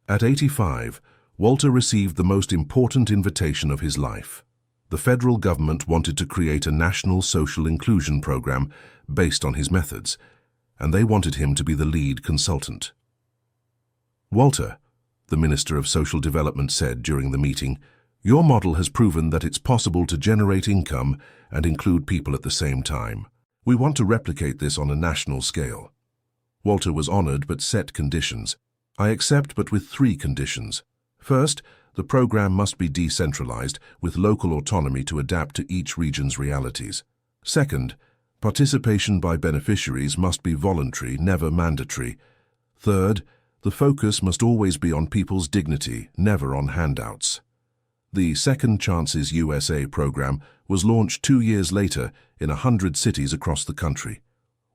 At 85, Walter received the most important invitation of his life. The federal government wanted to create a national social inclusion program based on his methods, and they wanted him to be the lead consultant. "Walter," the Minister of Social Development said during the meeting, "your model has proven that it's possible to generate income and include people at the same time. We want to replicate this on a national scale." Walter was honored but set conditions. "I accept, but with 3 conditions. First, the program must be decentralized, with local autonomy to adapt to each region's realities. Second, participation by beneficiaries must be voluntary, never mandatory. Third, the focus must always be on people's dignity, never on handouts." The Second Chances USA program was launched 2 years later in 100 cities across the country.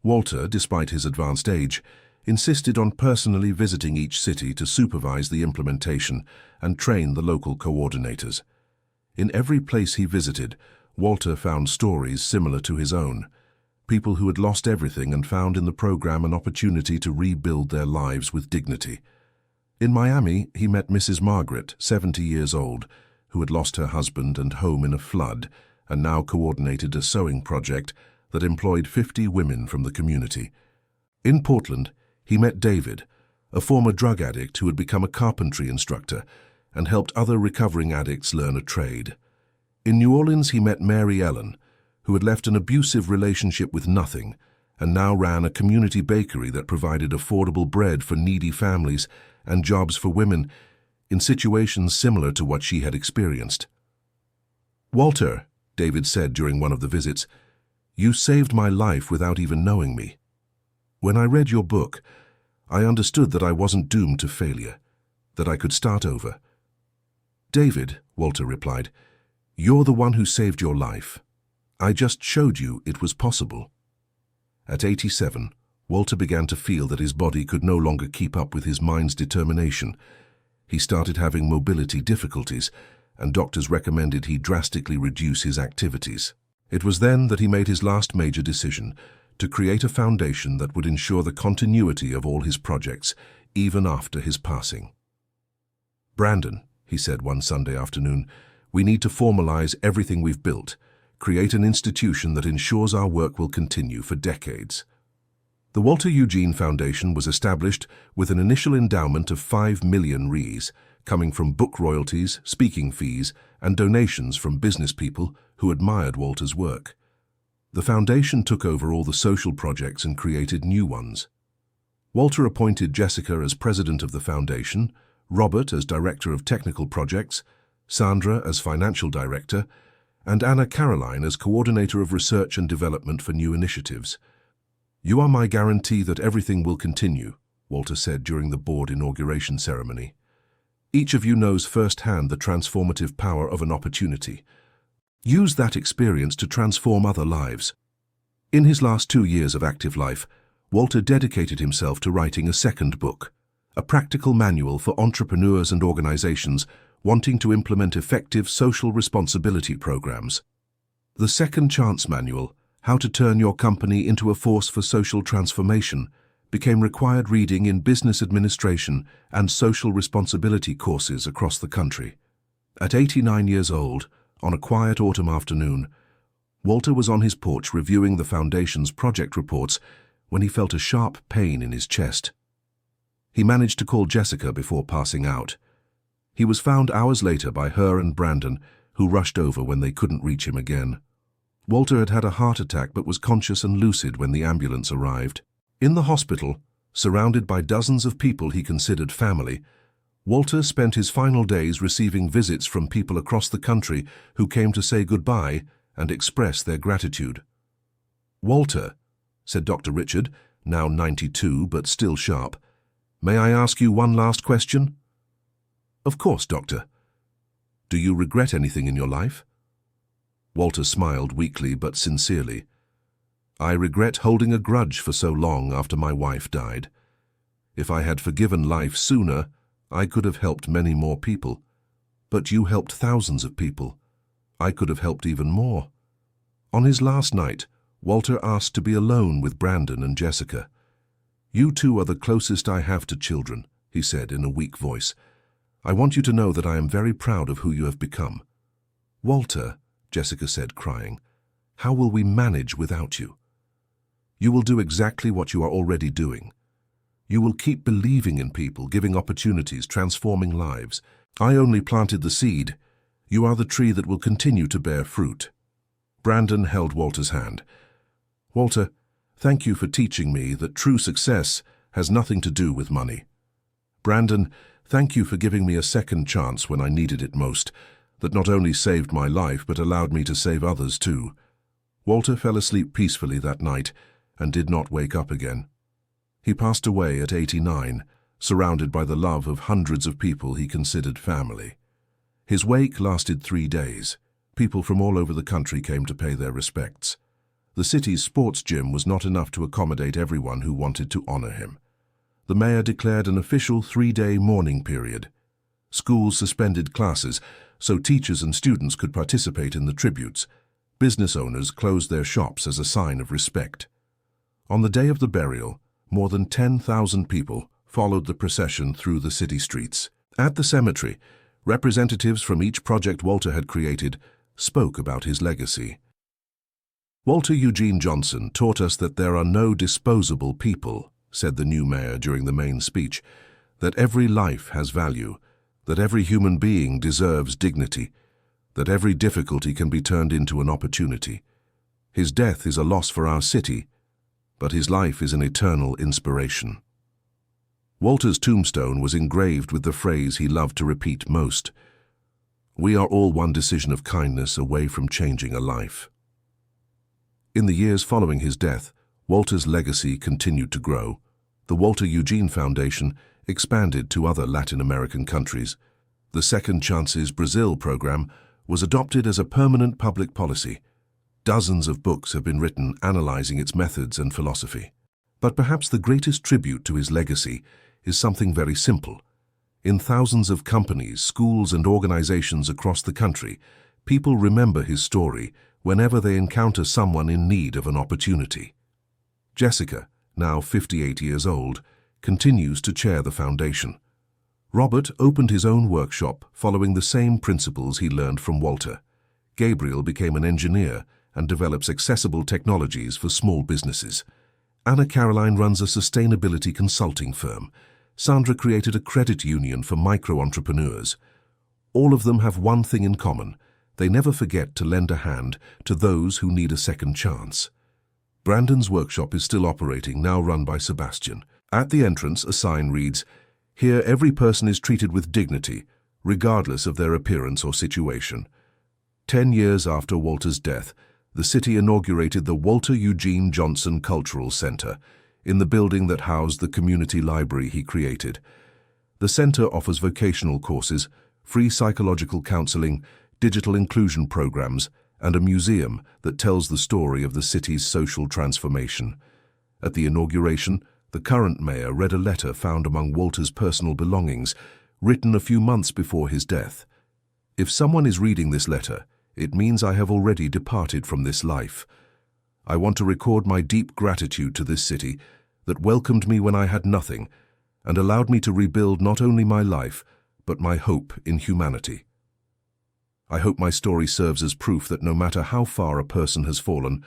Walter, despite his advanced age, insisted on personally visiting each city to supervise the implementation and train the local coordinators. In every place he visited, Walter found stories similar to his own. People who had lost everything and found in the program an opportunity to rebuild their lives with dignity. In Miami, he met Mrs. Margaret, 70 years old, who had lost her husband and home in a flood and now coordinated a sewing project that employed 50 women from the community. In Portland, he met David, a former drug addict who had become a carpentry instructor and helped other recovering addicts learn a trade. In New Orleans, he met Mary Ellen, who had left an abusive relationship with nothing and now ran a community bakery that provided affordable bread for needy families and jobs for women in situations similar to what she had experienced. "Walter," David said during one of the visits, "you saved my life without even knowing me. When I read your book, I understood that I wasn't doomed to failure, that I could start over." "David," Walter replied, "you're the one who saved your life. I just showed you it was possible." At 87, Walter began to feel that his body could no longer keep up with his mind's determination. He started having mobility difficulties, and doctors recommended he drastically reduce his activities. It was then that he made his last major decision, to create a foundation that would ensure the continuity of all his projects, even after his passing. "Brandon," he said one Sunday afternoon, "we need to formalize everything we've built, create an institution that ensures our work will continue for decades." The Walter Eugene Foundation was established with an initial endowment of 5 million Rs, coming from book royalties, speaking fees, and donations from business people who admired Walter's work. The foundation took over all the social projects and created new ones. Walter appointed Jessica as president of the foundation, Robert as director of technical projects, Sandra as financial director, and Anna Caroline as coordinator of research and development for new initiatives. "You are my guarantee that everything will continue," Walter said during the board inauguration ceremony. "Each of you knows firsthand the transformative power of an opportunity. Use that experience to transform other lives." In his last 2 years of active life, Walter dedicated himself to writing a second book, a practical manual for entrepreneurs and organizations wanting to implement effective social responsibility programs. The Second Chance Manual, How to Turn Your Company into a Force for Social Transformation, became required reading in business administration and social responsibility courses across the country. At 89 years old, on a quiet autumn afternoon, Walter was on his porch reviewing the foundation's project reports when he felt a sharp pain in his chest. He managed to call Jessica before passing out. He was found hours later by her and Brandon, who rushed over when they couldn't reach him again. Walter had had a heart attack but was conscious and lucid when the ambulance arrived. In the hospital, surrounded by dozens of people he considered family, Walter spent his final days receiving visits from people across the country who came to say goodbye and express their gratitude. "Walter," said Dr. Richard, now 92 but still sharp, "may I ask you one last question?" "Of course, Doctor." "Do you regret anything in your life?" Walter smiled weakly but sincerely. "I regret holding a grudge for so long after my wife died. If I had forgiven life sooner, I could have helped many more people. But you helped thousands of people. I could have helped even more." On his last night, Walter asked to be alone with Brandon and Jessica. "You two are the closest I have to children," he said in a weak voice. "I want you to know that I am very proud of who you have become." "Walter," Jessica said, crying, "how will we manage without you?" "You will do exactly what you are already doing. You will keep believing in people, giving opportunities, transforming lives. I only planted the seed. You are the tree that will continue to bear fruit." Brandon held Walter's hand. "Walter, thank you for teaching me that true success has nothing to do with money. Brandon, thank you for giving me a second chance when I needed it most, that not only saved my life but allowed me to save others too." Walter fell asleep peacefully that night and did not wake up again. He passed away at 89, surrounded by the love of hundreds of people he considered family. His wake lasted 3 days. People from all over the country came to pay their respects. The city's sports gym was not enough to accommodate everyone who wanted to honor him. The mayor declared an official 3-day mourning period. Schools suspended classes so teachers and students could participate in the tributes. Business owners closed their shops as a sign of respect. On the day of the burial, more than 10,000 people followed the procession through the city streets. At the cemetery, representatives from each project Walter had created spoke about his legacy. "Walter Eugene Johnson taught us that there are no disposable people," said the new mayor during the main speech, "that every life has value, that every human being deserves dignity, that every difficulty can be turned into an opportunity. His death is a loss for our city, but his life is an eternal inspiration." Walter's tombstone was engraved with the phrase he loved to repeat most: "We are all one decision of kindness away from changing a life." In the years following his death, Walter's legacy continued to grow. The Walter Eugene Foundation expanded to other Latin American countries. The Second Chances Brazil program was adopted as a permanent public policy. Dozens of books have been written analyzing its methods and philosophy. But perhaps the greatest tribute to his legacy is something very simple. In thousands of companies, schools, and organizations across the country, people remember his story whenever they encounter someone in need of an opportunity. Jessica, now 58 years old, continues to chair the foundation. Robert opened his own workshop following the same principles he learned from Walter. Gabriel became an engineer and develops accessible technologies for small businesses. Anna Caroline runs a sustainability consulting firm. Sandra created a credit union for micro-entrepreneurs. All of them have one thing in common: they never forget to lend a hand to those who need a second chance. Brandon's workshop is still operating, now run by Sebastian. At the entrance, a sign reads, "Here every person is treated with dignity, regardless of their appearance or situation." 10 years after Walter's death, the city inaugurated the Walter Eugene Johnson Cultural Center in the building that housed the community library he created. The center offers vocational courses, free psychological counseling, digital inclusion programs, and a museum that tells the story of the city's social transformation. At the inauguration, the current mayor read a letter found among Walter's personal belongings, written a few months before his death. "If someone is reading this letter, it means I have already departed from this life. I want to record my deep gratitude to this city that welcomed me when I had nothing and allowed me to rebuild not only my life, but my hope in humanity. I hope my story serves as proof that no matter how far a person has fallen,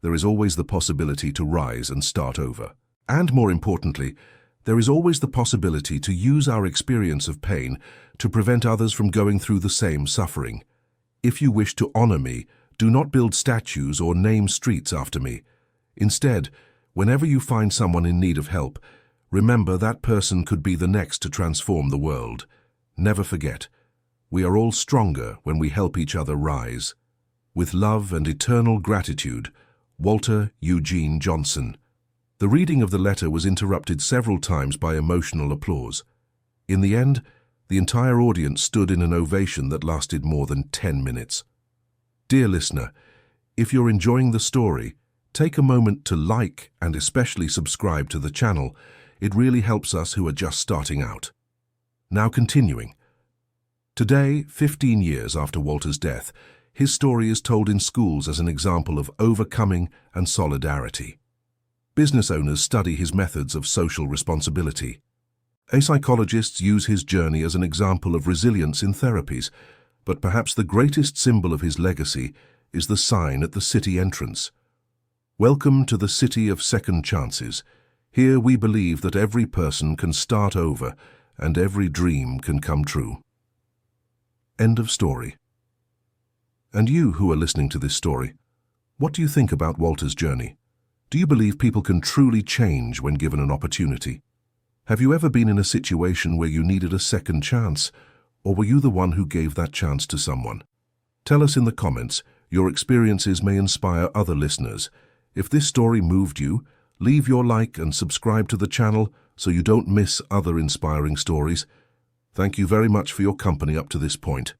there is always the possibility to rise and start over. And more importantly, there is always the possibility to use our experience of pain to prevent others from going through the same suffering. If you wish to honor me, do not build statues or name streets after me. Instead, whenever you find someone in need of help, remember that person could be the next to transform the world. Never forget, we are all stronger when we help each other rise. With love and eternal gratitude, Walter Eugene Johnson. The reading of the letter was interrupted several times by emotional applause. In the end, the entire audience stood in an ovation that lasted more than 10 minutes. Dear listener, if you're enjoying the story, take a moment to like and especially subscribe to the channel. It really helps us who are just starting out. Now continuing. Today, 15 years after Walter's death, his story is told in schools as an example of overcoming and solidarity. Business owners study his methods of social responsibility. Psychologists use his journey as an example of resilience in therapies, but perhaps the greatest symbol of his legacy is the sign at the city entrance. Welcome to the city of second chances. Here we believe that every person can start over and every dream can come true. End of story. And you who are listening to this story, what do you think about Walter's journey? Do you believe people can truly change when given an opportunity? Have you ever been in a situation where you needed a second chance, or were you the one who gave that chance to someone? Tell us in the comments. Your experiences may inspire other listeners. If this story moved you, leave your like and subscribe to the channel so you don't miss other inspiring stories. Thank you very much for your company up to this point.